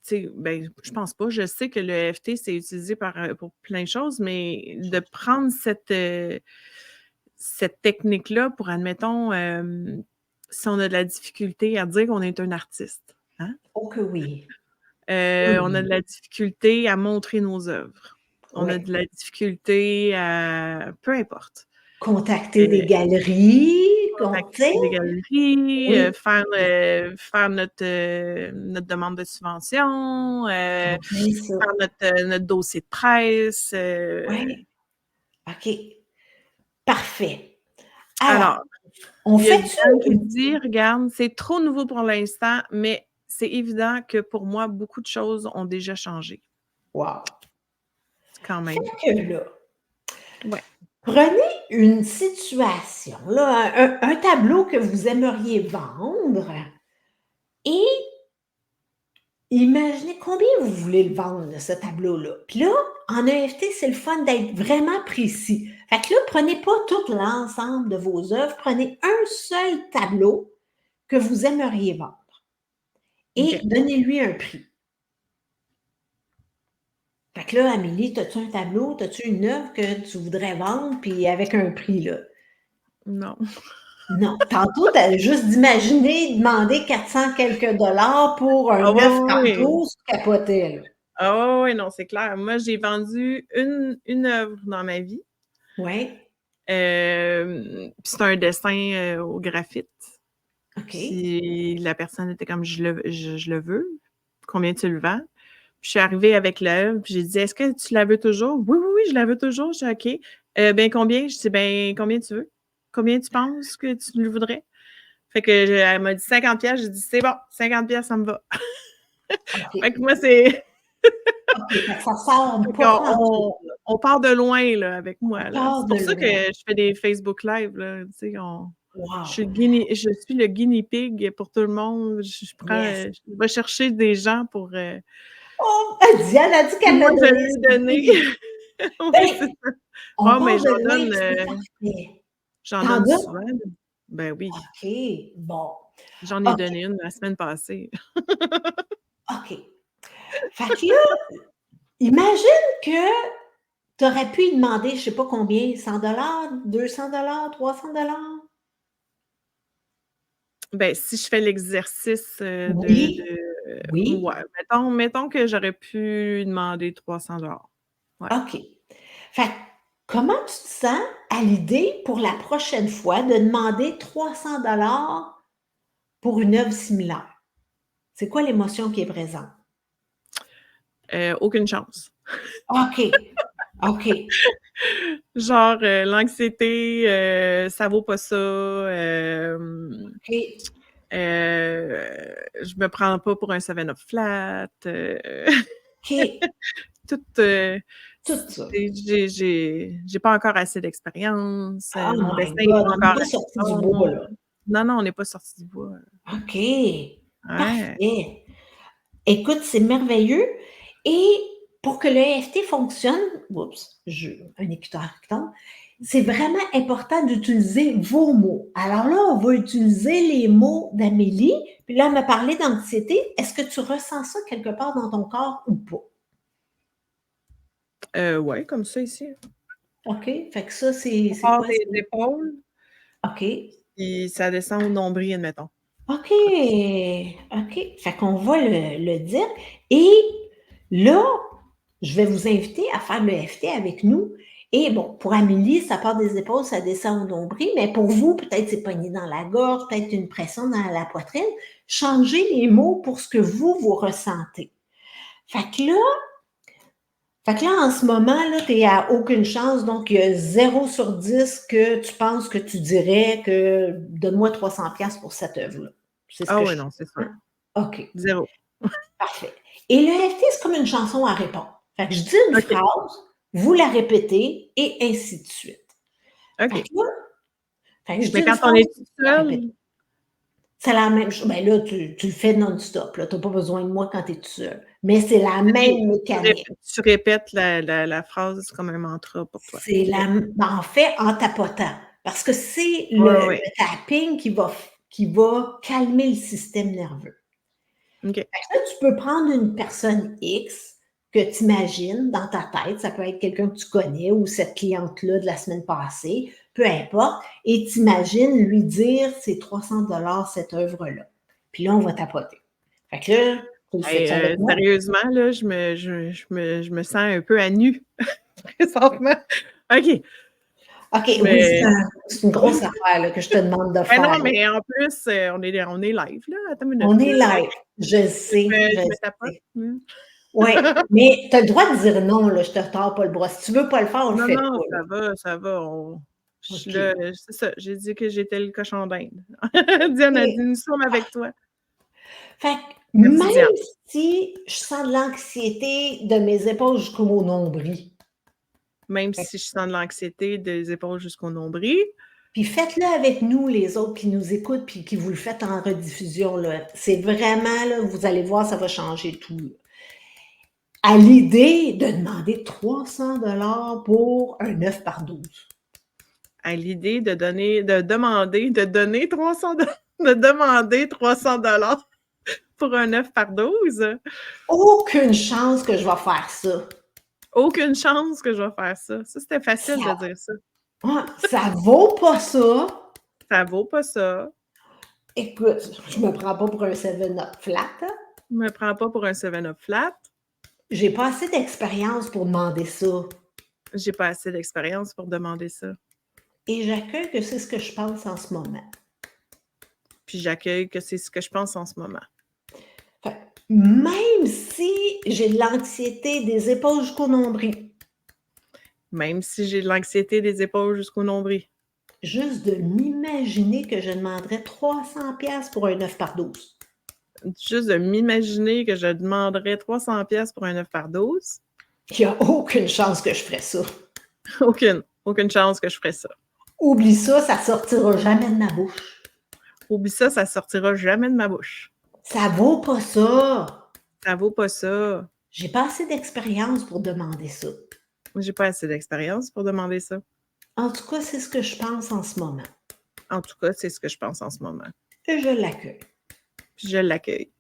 sais, ben, je pense pas, je sais que le EFT, c'est utilisé pour plein de choses, mais de prendre cette technique-là pour, admettons, si on a de la difficulté à dire qu'on est un artiste, hein? Oh que oui. Oui, On a de oui, la difficulté à montrer nos œuvres. On a oui. de la difficulté à peu importe. Contacter des galeries, tu sais? Contacter des galeries, Oui, faire notre demande de subvention, en plein ça. faire notre dossier de presse, Ouais, OK, parfait. Alors, alors, on il y a fait-tu Diane qui une dit: «Regarde, c'est trop nouveau pour l'instant, mais c'est évident que pour moi, beaucoup de choses ont déjà changé». wow! Quand Fait même. que là, Ouais. prenez une situation, là, un tableau que vous aimeriez vendre et imaginez combien vous voulez le vendre, ce tableau-là. Puis là, en EFT, c'est le fun d'être vraiment précis. Fait que là, prenez pas tout l'ensemble de vos œuvres, prenez un seul tableau que vous aimeriez vendre et OK. donnez-lui un prix. Fait que là, Amélie, as-tu un tableau, as-tu une œuvre que tu voudrais vendre, puis avec un prix, là? Non. Non. Tantôt, tu as juste d'imaginer demander 400 quelques dollars pour Ah un ouais, œuf ouais, ouais. tantôt, tu capotais, là. Ah ouais, ouais, non, c'est clair. Moi, j'ai vendu une œuvre dans ma vie. Ouais, Puis c'est un dessin, au graphite. OK. Puis la personne était comme: «Je le veux. Combien tu le vends?» Puis je suis arrivée avec l'œuvre, puis j'ai dit: «Est-ce que tu la veux toujours?» «Oui, oui, oui, je la veux toujours». Je dis: «OK». Ben combien?» Je dis: «Ben, combien tu veux? Combien tu penses que tu le voudrais?» Fait que elle m'a dit 50 piastres. J'ai dit: «C'est bon, 50 piastres, ça me va». Fait OK. que moi, c'est OK, fait que ça sort fait pas qu'on pantoute, là. on part de loin, là, avec On moi, là. part C'est de pour ça que loin. je fais des Facebook Live, là, tu sais, Wow! je suis le guinea pig pour tout le monde. Yes. Je vais chercher des gens pour, Oh! Diane a dit puis qu'elle moi, me je donnait lui son donner. prix. Oui, c'est Ben, ça. on Ah, mais part de j'en loin, donne, puis c'est parfait. j'en Tu en donne donnes? souvent, là. Ben oui, OK, bon. j'en ai OK, donné une la semaine passée. OK. Fait que là, imagine que tu aurais pu lui demander, je sais pas combien, 100 $, 200 $, 300. Ben, si je fais l'exercice, Oui, oui, ouais, mettons que j'aurais pu lui demander 300 $. Ouais. OK. Fait que comment tu te sens à l'idée pour la prochaine fois de demander 300 $ pour une œuvre similaire? C'est quoi l'émotion qui est présente? Aucune chance. OK, OK, Genre, l'anxiété, ça vaut pas ça, OK, je me prends pas pour un 7 Up flat, OK, tout, tout ça. j'ai pas encore assez d'expérience, Oh mon my dessin est God, pas on n'est encore pas assez sorti du bois, bon. là. Non, non, on n'est pas sortis du bois. OK, Ouais. parfait. Écoute, c'est merveilleux et pour que le EFT fonctionne, oups, j'ai un écouteur qui tombe, c'est vraiment important d'utiliser vos mots. Alors là, on va utiliser les mots d'Amélie, puis là, elle m'a parlé d'anxiété. Est-ce que tu ressens ça quelque part dans ton corps ou pas? Ouais, comme ça ici. OK, fait que ça, c'est Ça c'est part quoi? des épaules, OK. puis ça descend au nombril, admettons. OK, OK. Fait qu'on va le dire et là, je vais vous inviter à faire le FT avec nous et bon, pour Amélie, ça part des épaules, ça descend au nombril, mais pour vous, peut-être c'est pogné dans la gorge, peut-être une pression dans la poitrine. Changez les mots pour ce que vous ressentez. Fait que là en ce moment, là, tu es à aucune chance, donc il y a 0 sur 10 que tu penses que tu dirais que donne-moi 300 $ pour cette œuvre-là. C'est ce Ah que ouais, je non, c'est sûr. hein? OK, 0. parfait. Et le FT, c'est comme une chanson à répondre. Fait que je dis une OK, phrase, vous la répétez et ainsi de suite. Fait OK. que là, je dis Mais une quand on phrase, est tout vous la répétez. seul, C'est la même chose. Ben là, tu le fais non-stop, là. Tu n'as pas besoin de moi quand tu es tout seul. Mais c'est la OK, même mécanique. tu répètes la phrase comme un mantra pour toi. C'est OK. la m ben, en fait, en tapotant, parce que c'est Ouais, le ouais. tapping qui va calmer le système nerveux. OK. Fait que là, tu peux prendre une personne X que tu imagines dans ta tête, ça peut être quelqu'un que tu connais ou cette cliente-là de la semaine passée, peu importe, et tu imagines lui dire: «C'est 300 $ cette œuvre-là». Puis là, on va tapoter. Fait que là, tu le Hey, fais-tu avec moi? sérieusement, là, je me sens un peu à nu présentement. OK, OK, je oui, vais c'est une grosse affaire, là, que je te demande de ben faire, non, là. mais en plus, on est live, là. Attends une minute, On est là. live, je sais, je Je me tapote, sais. mmh. Ouais, mais tu as le droit de dire non, là, je te tords pas le bras. Si tu veux pas le faire, on le Non, fait non, pas, là. ça va, je suis là, OK. c'est ça, j'ai dit que j'étais le cochon d'Inde. Diane a dit: OK. «Nous sommes avec toi». Fait que Merci Diane. même si je sens de l'anxiété de mes épaules jusqu'au nombril, Même fait si je sens de l'anxiété des épaules jusqu'au nombril, puis faites-le avec nous, les autres qui nous écoutent, puis qui vous le faites en rediffusion, là. C'est vraiment, là, vous allez voir, ça va changer tout, là. À l'idée de demander 300 $ pour un 9 par 12. à l'idée de donner 300 de demander 300 $ pour un 9 par 12, Aucune chance que je vais faire ça. aucune chance que je vais faire ça. Ça, c'était facile de Ça dire ça. ça vaut pas ça. Ça vaut pas ça. Écoute, je me prends pas pour un 7 Up flat, hein. Je me prends pas pour un 7 Up flat. J'ai pas assez d'expérience pour demander ça J'ai pas assez d'expérience pour demander ça. et j'accueille que c'est ce que je pense en ce moment. Puis j'accueille que c'est ce que je pense en ce moment. Fait même si j'ai de l'anxiété des épaules jusqu'au nombril, Même si j'ai de l'anxiété des épaules jusqu'au nombril. juste de m'imaginer que je demanderais 300 $ pour un 9 par 12. Juste de m'imaginer que je demanderais 300 $ pour un 9 par 12, Il y a aucune chance que je ferais ça. aucune chance que je ferais ça. Oublie ça, ça sortira jamais de ma bouche. Oublie ça, ça sortira jamais de ma bouche. Ça vaut pas ça. Ça vaut pas ça. J'ai pas assez d'expérience pour demander ça. J'ai pas assez d'expérience pour demander ça. En tout cas, c'est ce que je pense en ce moment. En tout cas, c'est ce que je pense en ce moment. Et je l'accueille. Puis je l'accueille.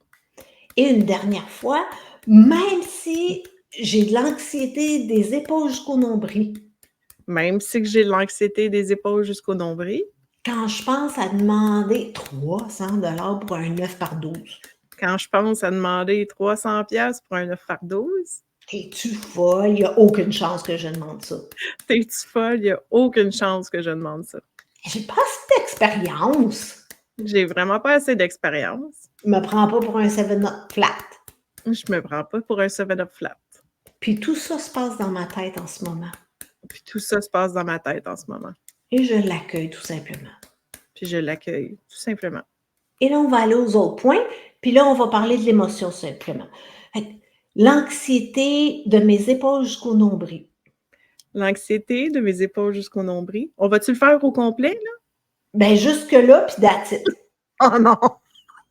Et une dernière fois, même si j'ai de l'anxiété des épaules jusqu'au nombril, Même si j'ai de l'anxiété des épaules jusqu'au nombril, quand je pense à demander 300 $ pour un 9 par 12, quand je pense à demander 300$ pour un 9 par 12, es-tu folle? Il n'y a aucune chance que je demande ça. t'es-tu folle? Il n'y a aucune chance que je demande ça. J'ai pas assez d'expérience. J'ai vraiment pas assez d'expérience. Je me prends pas pour un 7-Up flat. Je me prends pas pour un 7-Up flat. Puis tout ça se passe dans ma tête en ce moment. Puis tout ça se passe dans ma tête en ce moment. Et je l'accueille tout simplement. Puis je l'accueille, tout simplement. Et là, on va aller aux autres points. Puis là, on va parler de l'émotion simplement. L'anxiété de mes épaules jusqu'au nombril. L'anxiété de mes épaules jusqu'au nombril. On va-tu le faire au complet, là? Ben, jusque-là, puis that's it. Oh non!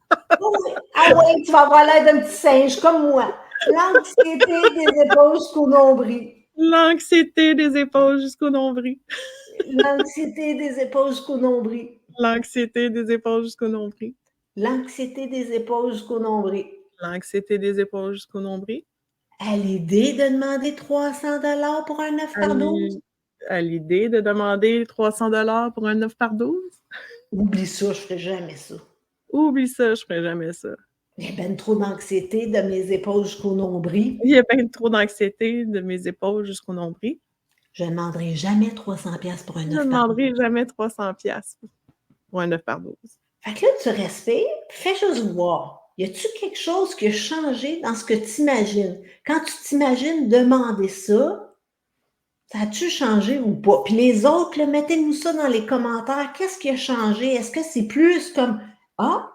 Ah ouais, tu vas avoir l'air d'un petit singe comme moi. L'anxiété des épaules jusqu'au nombril. L'anxiété des épaules jusqu'au nombril. L'anxiété des épaules jusqu'au nombril. L'anxiété des épaules jusqu'au nombril. L'anxiété des épaules jusqu'au nombril. L'anxiété des épaules jusqu'au nombril. À l'idée de demander 300 $ pour un 9 par 12. À l'idée de demander 300$ pour un 9 par 12. Oublie ça, je ferai jamais ça. Oublie ça, je ferai jamais ça. Il y a ben trop d'anxiété de mes épaules jusqu'au nombril. Il y a bien trop d'anxiété de mes épaules jusqu'au nombril. Je ne demanderai jamais 300$ pour un Je 9 ne par 12. demanderai jamais 300$ pour un 9 par 12. Fait que là, tu respires, fais juste voir. Y a-tu quelque chose qui a changé dans ce que tu imagines? Quand tu t'imagines demander ça, ça a-tu changé ou pas? Puis les autres, là, mettez-nous ça dans les commentaires. Qu'est-ce qui a changé? Est-ce que c'est plus comme, ah,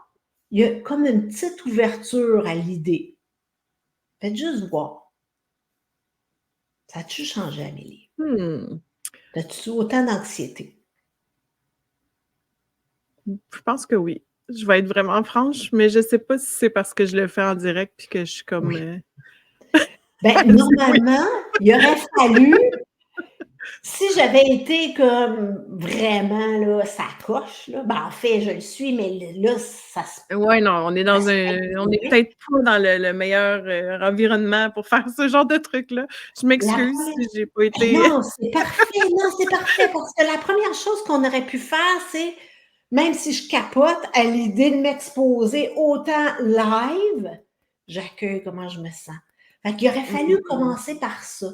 il y a comme une petite ouverture à l'idée? Faites juste voir. Ça a-tu changé, Amélie? As-tu autant d'anxiété? Je pense que oui. Je vais être vraiment franche, mais je sais pas si c'est parce que je le fais en direct puis que je suis comme... Oui. Ben, normalement, il aurait fallu, si j'avais été comme vraiment, là, ça coche, là, ben, en fait, je le suis, mais là, ça se... Ouais, non, on est dans on est peut-être pas dans le meilleur environnement pour faire ce genre de truc-là. Je m'excuse si j'ai pas été... Non, c'est parfait, parce que la première chose qu'on aurait pu faire, c'est, même si je capote à l'idée de m'exposer autant live, j'accueille comment je me sens. Fait qu'il aurait fallu commencer par ça.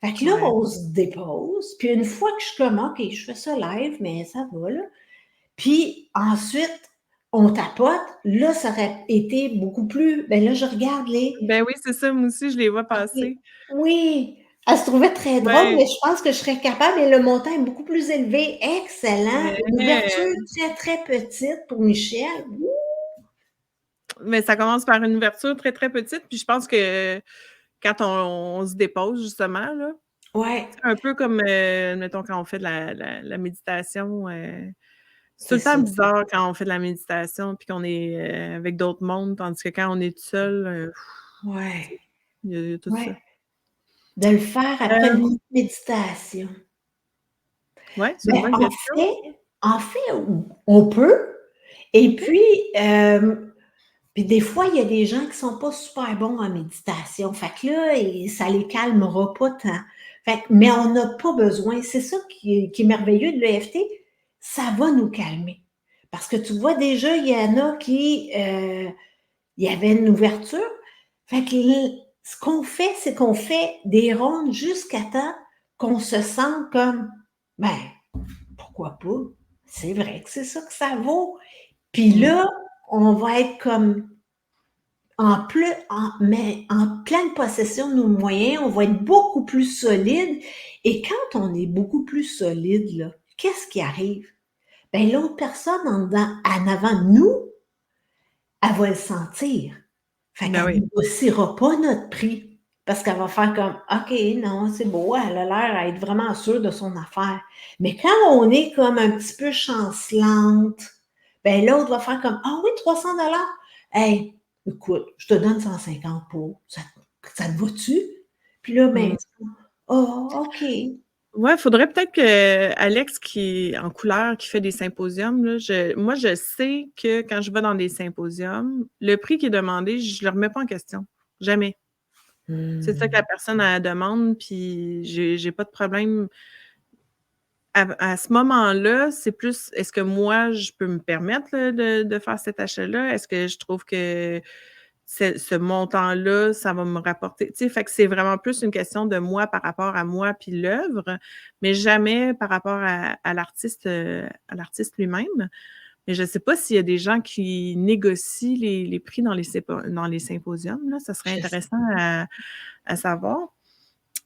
Fait que là, Ouais. on se dépose, puis une fois que je suis comme, OK, je fais ça live, mais ça va, là. Puis ensuite, on tapote. Là, ça aurait été beaucoup plus... Ben là, je regarde les... Ben oui, c'est ça, moi aussi, je les vois OK. passer. Oui, elle se trouvait très drôle, Ouais. mais je pense que je serais capable, mais le montant est beaucoup plus élevé. Excellent! Une ouverture très, très petite pour Michel. Mais ça commence par une ouverture très, très petite, puis je pense que quand on se dépose, justement, là, Ouais, c'est un peu comme, mettons, quand on fait de la méditation, c'est tout c'est le temps ça. bizarre quand on fait de la méditation puis qu'on est, avec d'autres mondes, tandis que quand on est tout seul, Ouais, il y a tout ça. ouais. De le faire après une petite méditation. Ouais, c'est une Ben, bonne question. en fait, on peut. Et puis, puis des fois, il y a des gens qui sont pas super bons en méditation. Fait que là, ça les calmera pas tant. Fait que, mais on n'a pas besoin. C'est ça qui est merveilleux de l'EFT. Ça va nous calmer. Parce que tu vois, déjà, il y en a qui, il y avait une ouverture. Fait que ce qu'on fait, c'est qu'on fait des rondes jusqu'à temps qu'on se sente comme, ben, pourquoi pas? C'est vrai que c'est ça que ça vaut. Puis là, on va être comme en pleine possession de nos moyens, on va être beaucoup plus solide. Et quand on est beaucoup plus solide, là, qu'est-ce qui arrive? Ben, l'autre personne en avant de nous, elle va le sentir. Fait Ben qu'elle ne oui. négociera pas notre prix. Parce qu'elle va faire comme, OK, non, c'est beau, elle a l'air à être vraiment sûre de son affaire. Mais quand on est comme un petit peu chancelante, ben l'autre va faire comme, ah oui, 300 $. Hey, écoute, je te donne 150 pour. Ça te va-tu? Puis là, ben, Oh, OK. Ouais, faudrait peut-être que Alex qui en couleur, qui fait des symposiums, là, moi, je sais que quand je vais dans des symposiums, le prix qui est demandé, je le remets pas en question. Jamais. C'est ça que la Mmh. personne, elle demande, puis j'ai pas de problème. À ce moment-là, c'est plus, est-ce que moi, je peux me permettre là, de faire cet achat-là? Est-ce que je trouve que ce montant-là, ça va me rapporter? Tu sais, fait que c'est vraiment plus une question de moi par rapport à moi puis l'œuvre, mais jamais par rapport à l'artiste lui-même. Mais je ne sais pas s'il y a des gens qui négocient les prix dans les symposiums, là. Ça serait Je sais. intéressant à savoir.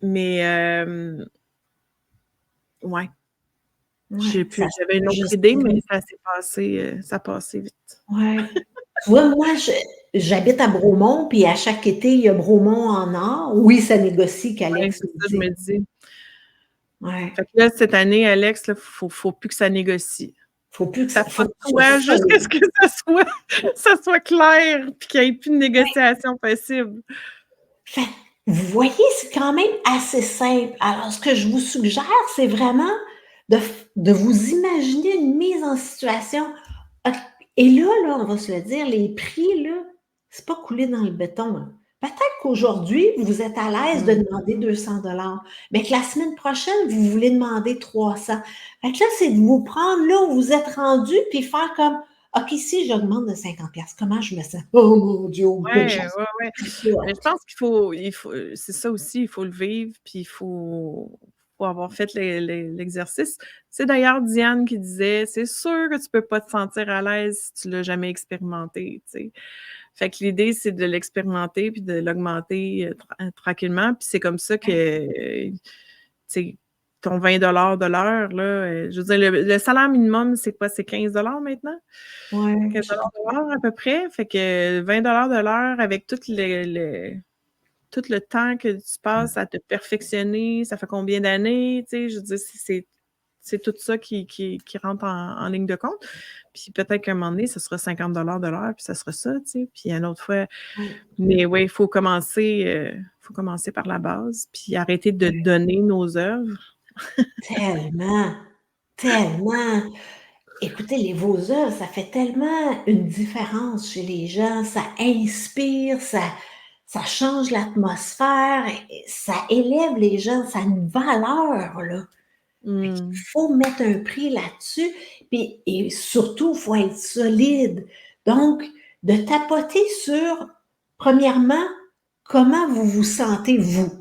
Mais ouais. Ouais, J'avais une je autre idée, mais sais. ça a passé vite. Ouais. Tu vois, moi, j'habite à Bromont, puis à chaque été, il y a Bromont en or. Oui, ça négocie Ouais, qu'Alex c'est me ça, je me dit. dis. Ouais. Fait que là, cette année, Alex, là, faut plus que ça négocie. Faut plus que Ça ça, faut que tu sois toi jusqu'à ce solide. que ça soit clair, puis qu'il n'y ait plus de négociation possible. Fait vous voyez, c'est quand même assez simple. Alors, ce que je vous suggère, c'est vraiment de vous imaginer une mise en situation. OK, et là, on va se le dire, les prix, là, c'est pas coulé dans le béton, là. Peut-être qu'aujourd'hui, vous êtes à l'aise de Mmh. demander 200 mais que la semaine prochaine, vous voulez demander 300. Fait que là, c'est de vous prendre là où vous êtes rendu, puis faire comme: «OK, si j'augmente de 50 comment je me sens? Oh mon Dieu, bonne Ouais, chance». ouais, ouais. C'est ça. Mais je pense qu'il faut c'est ça aussi, il faut le vivre, puis il faut avoir fait l'exercice. C'est d'ailleurs Diane qui disait: «C'est sûr que tu peux pas te sentir à l'aise si tu l'as jamais expérimenté», tu sais? Fait que l'idée, c'est de l'expérimenter puis de l'augmenter, tranquillement, puis c'est comme ça que, tu sais, ton 20 de l'heure, là, je veux dire, le salaire minimum, c'est quoi? C'est 15 maintenant? Ouais, 15 je sais pas de trop. l'heure à peu près. Fait que 20 de l'heure avec tout le temps que tu passes à te perfectionner, ça fait combien d'années? Tu sais, je veux dire, c'est tout ça qui rentre en ligne de compte. Puis peut-être qu'à un moment donné, ça sera 50 de l'heure, puis ça sera ça, tu sais. Puis une autre fois, Ouais, mais ouais, faut commencer par la base, puis arrêter de ouais. donner nos œuvres. Tellement, tellement. Écoutez, vos œuvres, ça fait tellement une différence chez les gens, ça inspire, ça change l'atmosphère, et ça élève les gens, ça a une valeur, là. Fait qu'il Mmh. faut mettre un prix là-dessus, puis et surtout, il faut être solide. Donc, de tapoter sur, premièrement, comment vous vous sentez, vous?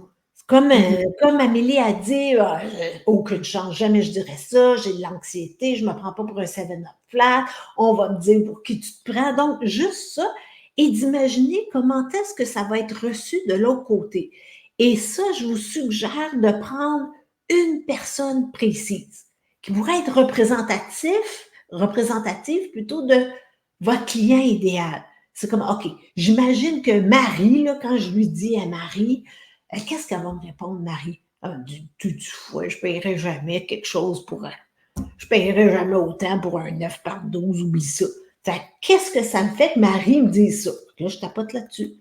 Mmh mh. Comme Amélie a dit: «Ah, aucune chance, jamais je dirais ça, j'ai de l'anxiété, je me prends pas pour un 7-up flat, on va me dire pour qui tu te prends». Donc juste ça et d'imaginer comment est-ce que ça va être reçu de l'autre côté et ça, je vous suggère de prendre une personne précise, qui pourrait être représentative plutôt de votre client idéal. C'est comme, OK, j'imagine que Marie, là, quand je lui dis à Marie, qu'est-ce qu'elle va me répondre, Marie? Ah, du fouet, je ne paierai jamais quelque chose pour je ne paierai jamais autant pour un 9 par 12, oublie ça. Fait qu'est-ce que ça me fait que Marie me dise ça? Là, je tapote là-dessus.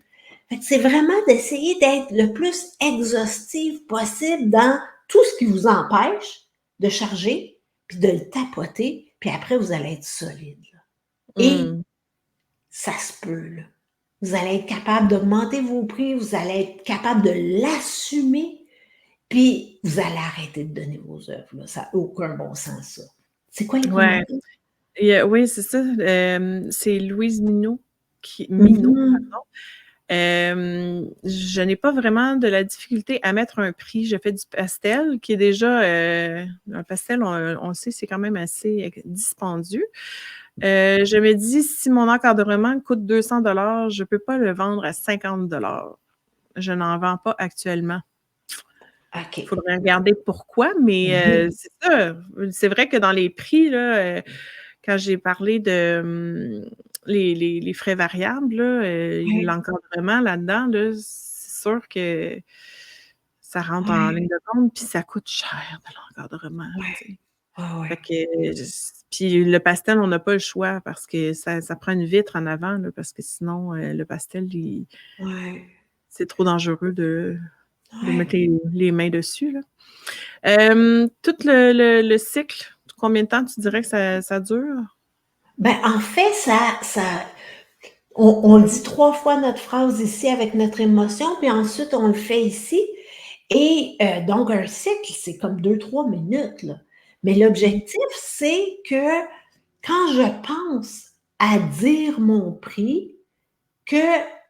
Fait que c'est vraiment d'essayer d'être le plus exhaustif possible dans tout ce qui vous empêche de charger, puis de le tapoter, puis après, vous allez être solide. Là. Et Mmh. ça se peut, là. Vous allez être capable d'augmenter vos prix, vous allez être capable de l'assumer, puis vous allez arrêter de donner vos œuvres. Là. Ça n'a aucun bon sens, ça. C'est quoi les Ouais. commentaires? Oui, c'est ça, c'est Louise Minot, Mhm. pardon. Je n'ai pas vraiment de la difficulté à mettre un prix. Je fais du pastel qui est déjà, un pastel, on le sait, c'est quand même assez dispendieux. Je me dis: «Si mon encadrement coûte 200 je peux pas le vendre à 50 Je n'en vends pas actuellement». Il OK. faudrait regarder pourquoi, mais Mhm. c'est ça. C'est vrai que dans les prix, là, quand j'ai parlé de, les frais variables, là, Ouais, l'encadrement là-dedans, là, c'est sûr que ça rentre en ouais, ligne de compte, puis ça coûte cher de l'encadrement, ouais, tu sais. ouais, Fait ouais, que puis le pastel, on n'a pas le choix parce que ça prend une vitre en avant, là, parce que sinon, le pastel, ouais. c'est trop dangereux de de Ouais. mettre les mains dessus, là. Tout le cycle, combien de temps tu dirais que ça dure? Ben, en fait, on dit 3 fois notre phrase ici avec notre émotion, puis ensuite on le fait ici. Et donc, un cycle, c'est comme 2, 3 minutes, là. Mais Mmh. l'objectif, c'est que quand je pense à dire mon prix, qu'il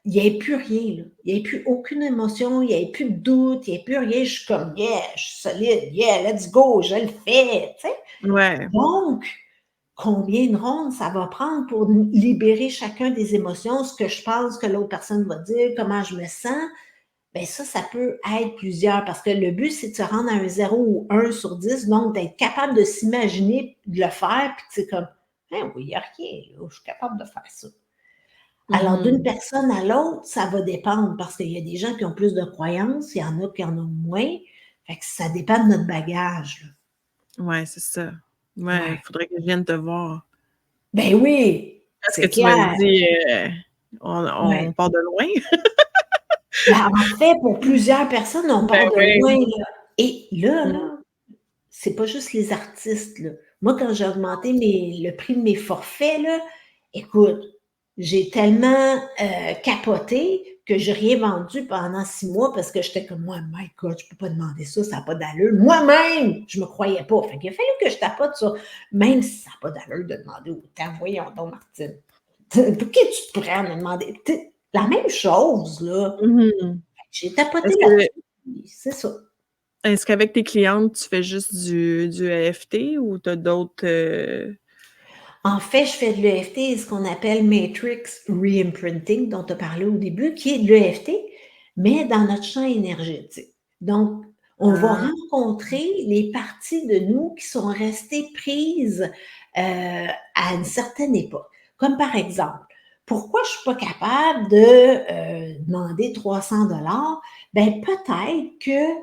n'y ait plus rien, là. Il n'y ait plus aucune émotion, il n'y ait plus de doute, il n'y ait plus rien. Je suis comme, yeah, je suis solide, yeah, let's go, je le fais, tu sais. Ouais. Donc, combien de rondes ça va prendre pour libérer chacun des émotions, ce que je pense que l'autre personne va dire, comment je me sens? Ben ça peut être plusieurs parce que le but, c'est de se rendre à un 0 ou 1/10, donc d'être capable de s'imaginer, de le faire, puis que c'est comme, hein, oui, il n'y a rien, là, je suis capable de faire ça. Alors, d'une Mmh. personne à l'autre, ça va dépendre parce qu'il y a des gens qui ont plus de croyances, il y en a qui en ont moins. Fait que ça dépend de notre bagage, là. Ouais, c'est ça. Ouais, il Ouais. faudrait que je vienne te voir. Ben oui, Parce que c'est tu me clair. dis, on Ouais. part de loin. Ben, en fait, pour plusieurs personnes, on Ben part de ouais. loin, là. Et là, Mmh. c'est pas juste les artistes, là. Moi, quand j'ai augmenté le prix de mes forfaits, là, écoute, j'ai tellement capoté que j'ai rien vendu pendant 6 mois parce que j'étais comme, moi, my God, je peux pas demander ça, ça n'a pas d'allure. Moi-même, je me croyais pas. Fait qu'il a fallu que je tapote ça, même si ça n'a pas d'allure de demander autant. Voyons donc, Martine. Pour qui tu te prends à me demander? La même chose, là. Mmh. J'ai tapoté Est-ce que là-dessus, c'est ça. est-ce qu'avec tes clientes, tu fais juste du EFT ou tu as d'autres, En fait, je fais de l'EFT, ce qu'on appelle Matrix Reimprinting, dont tu as parlé au début, qui est de l'EFT, mais dans notre champ énergétique. Donc, on va ah, rencontrer les parties de nous qui sont restées prises à une certaine époque. Comme par exemple, pourquoi je ne suis pas capable de demander 300 $? Ben, peut-être qu'il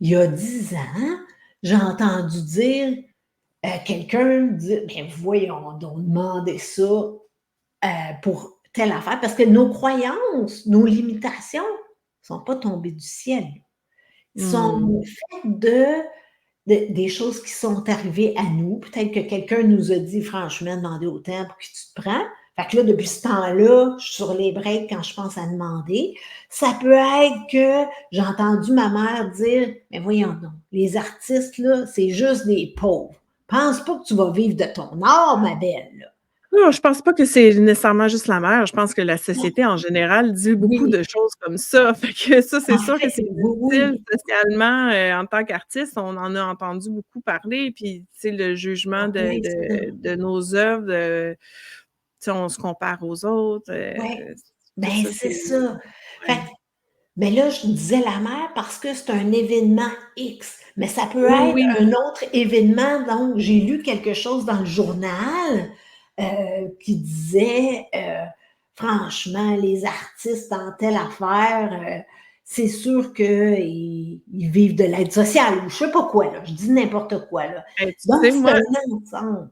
y a 10 ans, j'ai entendu dire quelqu'un dit: «Mais voyons donc, demander ça, pour telle affaire», parce que nos croyances, nos limitations sont pas tombées du ciel. mmh, Sont faites de des choses qui sont arrivées à nous. Peut-être que quelqu'un nous a dit: «Franchement, demander autant, pour qui tu te prends?» Fait que là, depuis ce temps-là, je suis sur les breaks quand je pense à demander. Ça peut être que j'ai entendu ma mère dire: «Mais voyons donc, les artistes là, c'est juste des pauvres. Pense pas que tu vas vivre de ton art, ma belle, là». non, je pense pas que c'est nécessairement juste la mère. Je pense que la Non, société en général dit beaucoup oui, de choses comme ça. Fait que ça, c'est en sûr que fait, c'est oui, difficile oui, socialement, en tant qu'artiste. On en a entendu beaucoup parler, puis tu sais, le jugement en plein ça. de nos œuvres, tu sais, on se compare aux autres, Ouais, tout ben, ça, c'est c'est ça. Fait ouais. que mais là, je disais la mer parce que c'est un événement X, mais ça peut Oui, être oui. un autre événement. Donc, j'ai lu quelque chose dans le journal, qui disait, franchement, les artistes dans telle affaire, c'est sûr qu'ils vivent de l'aide sociale ou je sais pas quoi, là, je dis n'importe quoi, là. Tu sais, Donc, c'est moi un ensemble.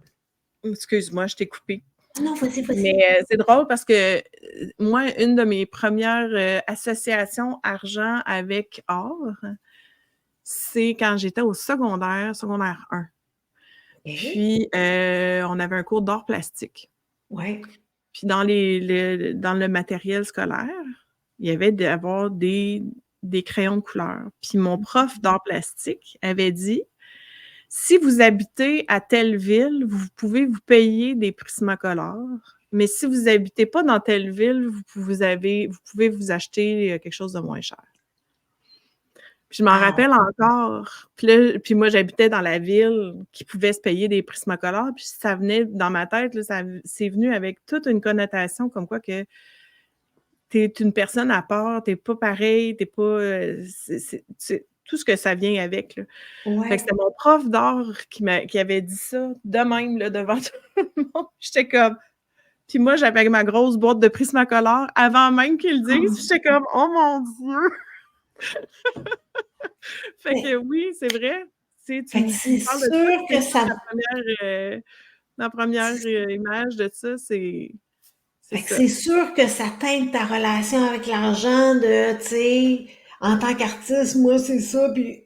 excuse-moi, je t'ai coupé. Ah non, vas-y, Mais, vas-y. c'est drôle parce que, moi, une de mes premières associations argent avec art, c'est quand j'étais au secondaire 1. OK. Puis, on avait un cours d'art plastique. Ouais. Puis dans le matériel scolaire, il y avait d'avoir des crayons de couleur. Puis mon prof d'art plastique avait dit: «Si vous habitez à telle ville, vous pouvez vous payer des Prismacolor, mais si vous habitez pas dans telle ville, vous pouvez vous acheter, quelque chose de moins cher». Puis je m'en Wow! rappelle encore. Puis moi, j'habitais dans la ville qui pouvait se payer des Prismacolor, puis ça venait dans ma tête, là, c'est venu avec toute une connotation comme quoi que tu es une personne à part, tu es pas pareil, tu es pas, c'est tout ce que ça vient avec, là. Fait que Ouais. c'était mon prof d'art qui avait dit ça de même, là, devant tout le monde. J'étais comme puis moi, j'avais ma grosse boîte de Prismacolor avant même qu'il le dise, Ah! j'étais comme: «Oh mon Dieu!» Fait que Mais oui, c'est vrai. Tu sais, fait que tu me c'est parles de ça, sûr c'est que sûr ça que la première image de ça, c'est fait que ça. c'est sûr que ça teinte ta relation avec l'argent de, tu sais, en tant qu'artiste, moi, c'est ça. Puis,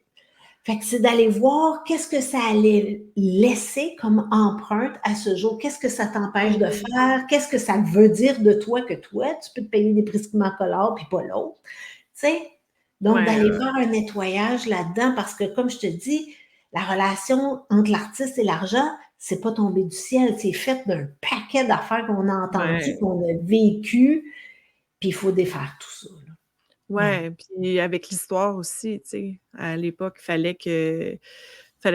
fait que c'est d'aller voir qu'est-ce que ça allait laisser comme empreinte à ce jour. Qu'est-ce que ça t'empêche de Mmh. faire? Qu'est-ce que ça veut dire de toi que toi, tu peux te payer des Prismacolor puis pas l'autre? Tu sais? Donc, Ouais, d'aller faire un nettoyage là-dedans parce que, comme je te dis, la relation entre l'artiste et l'argent, c'est pas tombé du ciel. C'est fait d'un paquet d'affaires qu'on a entendues, ouais, qu'on a vécues, puis il faut défaire tout ça, là. Ouais. ouais, puis avec l'histoire aussi, tu sais, à l'époque, fallait que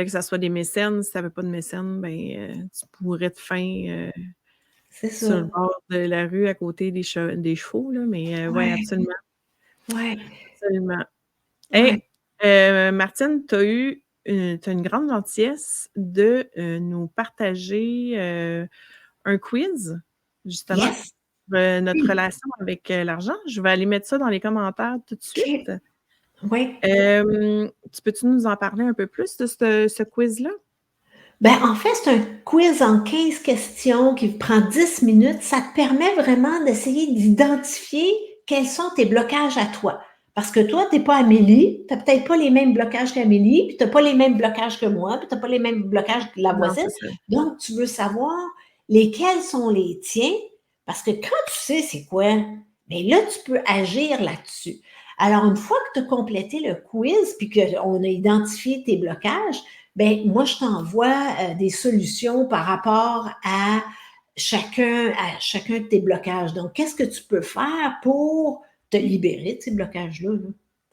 ça soit des mécènes. Si tu avais pas de mécènes, ben, tu mourrais de faim, C'est sur le ça. bord de la rue à côté des chevaux, là, mais ouais, Ouais, absolument, ouais, absolument. ouais. Hey, Martine, tu as une grande gentillesse de, nous partager, un quiz, justement, Yes. notre relation avec, l'argent. Je vais aller mettre ça dans les commentaires tout de suite. OK. Oui. Tu peux-tu nous en parler un peu plus de ce quiz-là? Ben, en fait, c'est un quiz en 15 questions qui prend 10 minutes. Ça te permet vraiment d'essayer d'identifier quels sont tes blocages à toi. Parce que toi, tu n'es pas Amélie, tu n'as peut-être pas les mêmes blocages qu'Amélie, puis tu n'as pas les mêmes blocages que moi, puis tu n'as pas les mêmes blocages que la Non, voisine. c'est ça. Donc, tu veux savoir lesquels sont les tiens, parce que quand tu sais c'est quoi, mais là, tu peux agir là-dessus. Alors, une fois que tu as complété le quiz, puis qu'on a identifié tes blocages, ben moi, je t'envoie des solutions par rapport à chacun de tes blocages. Donc, qu'est-ce que tu peux faire pour te libérer de ces blocages-là? Là?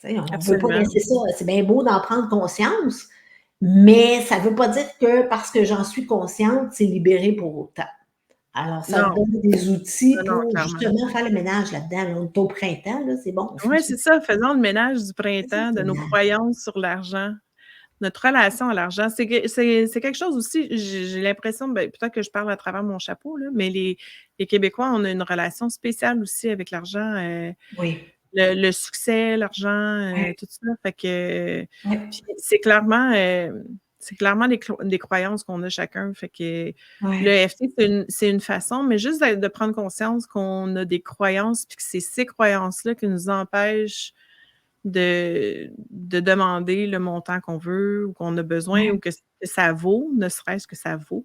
On ne veut pas Absolument. laisser ça. C'est bien beau d'en prendre conscience, mais ça ne veut pas dire que parce que j'en suis consciente, c'est libéré pour autant. Alors, ça te Non, donne des outils non, non, pour clairement. justement faire le ménage là-dedans. Là. On est au printemps, là, c'est bon. Ouais, c'est ça, faisons le ménage du Faisons printemps, de le nos ménage. croyances sur l'argent. Notre relation à l'argent, c'est quelque chose aussi, j'ai l'impression, ben, peut-être que je parle à travers mon chapeau, là, mais les Québécois, on a une relation spéciale aussi avec l'argent, Oui. le succès, l'argent, Oui. tout ça. Fait que, Oui. puis c'est clairement des croyances qu'on a chacun. Fait que le Oui. EFT, c'est une façon, mais juste de prendre conscience qu'on a des croyances, puis que c'est ces croyances-là qui nous empêchent de demander le montant qu'on veut ou qu'on a besoin ou Oui. que ça vaut, ne serait-ce que ça vaut.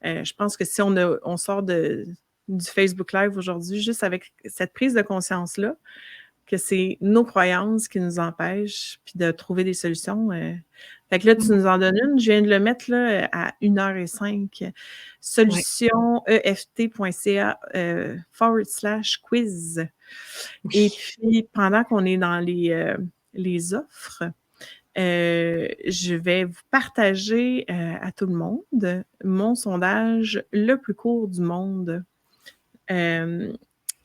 Je pense que si on sort du Facebook Live aujourd'hui, juste avec cette prise de conscience-là, que c'est nos croyances qui nous empêchent, puis de trouver des solutions. Fait que là, tu nous en donnes une. Je viens de le mettre là, à 1h05. Oui. Solutioneft.ca /quiz. Et Oui. puis, pendant qu'on est dans les offres, je vais vous partager à tout le monde mon sondage le plus court du monde. Euh,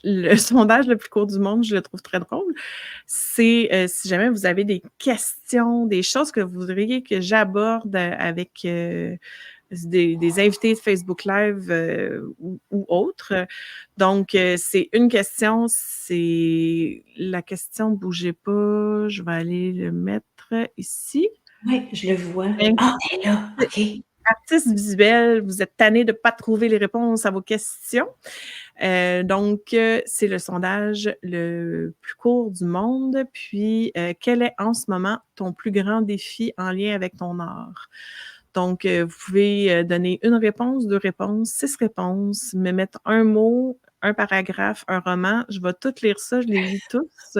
le sondage le plus court du monde, je le trouve très drôle. C'est si jamais vous avez des questions, des choses que vous voudriez que j'aborde avec des invités de Facebook Live ou autres. Donc, c'est une question, c'est la question bougez pas, je vais aller le mettre ici. Oui, je le vois. Ben, Ah, elle est là, OK. artiste visuel, vous êtes tanné de ne pas trouver les réponses à vos questions. Donc, c'est le sondage le plus court du monde. Puis, quel est en ce moment ton plus grand défi en lien avec ton art? Donc, vous pouvez donner une réponse, deux réponses, 6 réponses, me mettre un mot, un paragraphe, un roman. Je vais toutes lire ça, je les lis tous.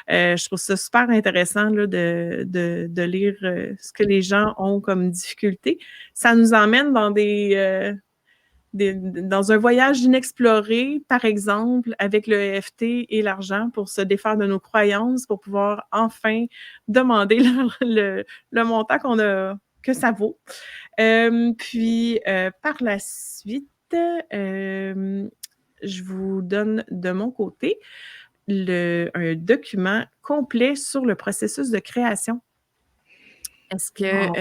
Je trouve ça super intéressant là, de lire ce que les gens ont comme difficulté. Ça nous emmène dans un voyage inexploré, par exemple, avec le EFT et l'argent pour se défaire de nos croyances, pour pouvoir enfin demander le montant que ça vaut. Puis, par la suite, je vous donne de mon côté un document complet sur le processus de création. Est-ce que, Wow.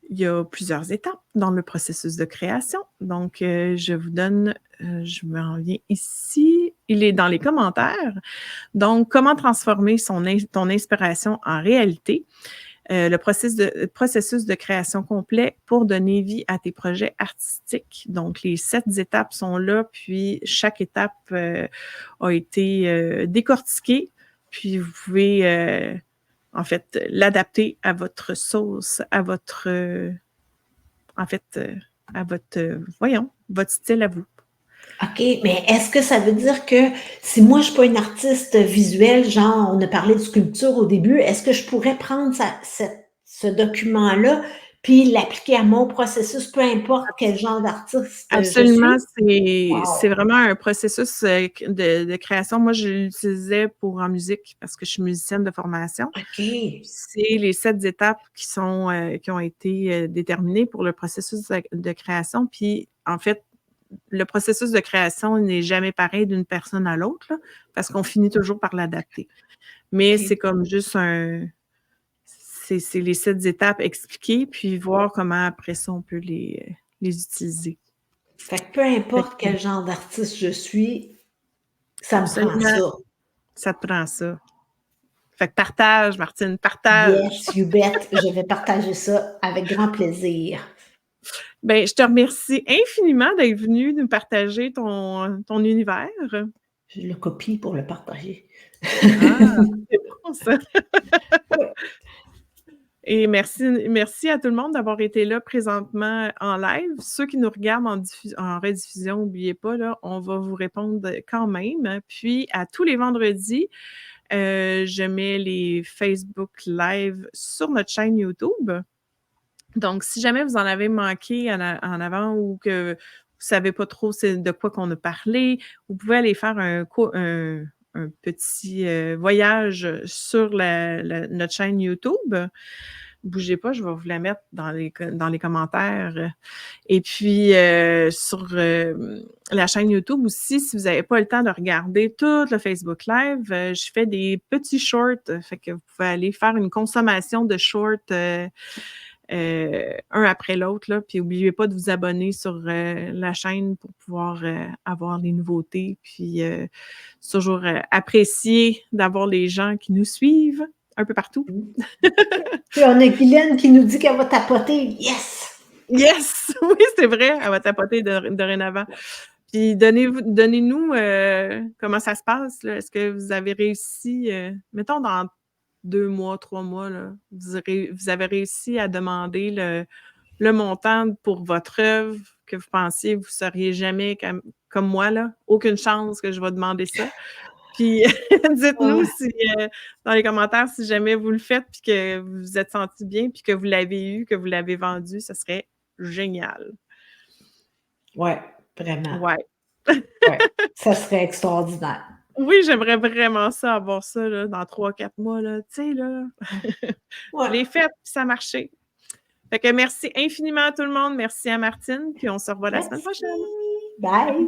il y a plusieurs étapes dans le processus de création. Donc, je vous donne, je m'en viens ici. Il est dans les commentaires. Donc, comment transformer ton inspiration en réalité? Le processus de création complet pour donner vie à tes projets artistiques. Donc, les 7 étapes sont là, puis chaque étape a été décortiquée. Puis vous pouvez, en fait, l'adapter à votre sauce, à votre, en fait, à votre, voyons, votre style à vous. OK, mais est-ce que ça veut dire que si moi je suis pas une artiste visuelle, genre on a parlé de sculpture au début, est-ce que je pourrais prendre ce document-là puis l'appliquer à mon processus, peu importe quel genre d'artiste je Absolument, suis? c'est Wow! vraiment un processus de création. Moi, je l'utilisais en musique parce que je suis musicienne de formation. OK. C'est les 7 étapes qui ont été déterminées pour le processus de création. Puis, en fait, le processus de création n'est jamais pareil d'une personne à l'autre, là, parce qu'on finit toujours par l'adapter. Mais OK. c'est comme juste c'est les 7 étapes expliquées, puis voir comment après ça on peut les utiliser. Fait que peu Fait importe que quel genre d'artiste je suis, ça me prend absolument, ça. ça te prend ça. Fait que partage, Martine, partage. Yes, you bet. Je vais partager ça avec grand plaisir. Ben, je te remercie infiniment d'être venue nous partager ton univers. Je le copie pour le partager. Ah, c'est bon ça. Ouais. Et merci à tout le monde d'avoir été là présentement en live. Ceux qui nous regardent en rediffusion, n'oubliez pas, là, on va vous répondre quand même. Puis, à tous les vendredis, je mets les Facebook Live sur notre chaîne YouTube. Donc, si jamais vous en avez manqué en avant ou que vous savez pas trop c'est de quoi qu'on a parlé, vous pouvez aller faire un petit voyage sur notre chaîne YouTube. Bougez pas, je vais vous la mettre dans les commentaires. Et puis, sur la chaîne YouTube aussi, si vous n'avez pas le temps de regarder tout le Facebook Live, je fais des petits shorts. Fait que vous pouvez aller faire une consommation de shorts un après l'autre. Là. Puis, n'oubliez pas de vous abonner sur la chaîne pour pouvoir avoir les nouveautés. Puis, c'est toujours apprécié d'avoir les gens qui nous suivent un peu partout. Puis on a Guylaine qui nous dit qu'elle va tapoter. Yes! Yes! Oui, c'est vrai, elle va tapoter dorénavant. Puis donnez-nous comment ça se passe. Là. Est-ce que vous avez réussi, mettons dans 2 mois, 3 mois, là, vous avez réussi à demander le montant pour votre œuvre que vous pensiez vous seriez jamais comme moi, là. Aucune chance que je vais demander ça. Puis dites-nous si dans les commentaires si jamais vous le faites puis que vous vous êtes senti bien puis que vous l'avez eu, que vous l'avez vendu, ça serait génial. Ouais, vraiment. Ouais. Ouais, ça serait extraordinaire. Oui, j'aimerais vraiment ça, avoir ça là, dans 3-4 mois, là. Tu sais, là, je Ouais. l'ai fait, puis ça a marché. Fait que merci infiniment à tout le monde. Merci à Martine, puis on se revoit la semaine Merci. prochaine. Bye.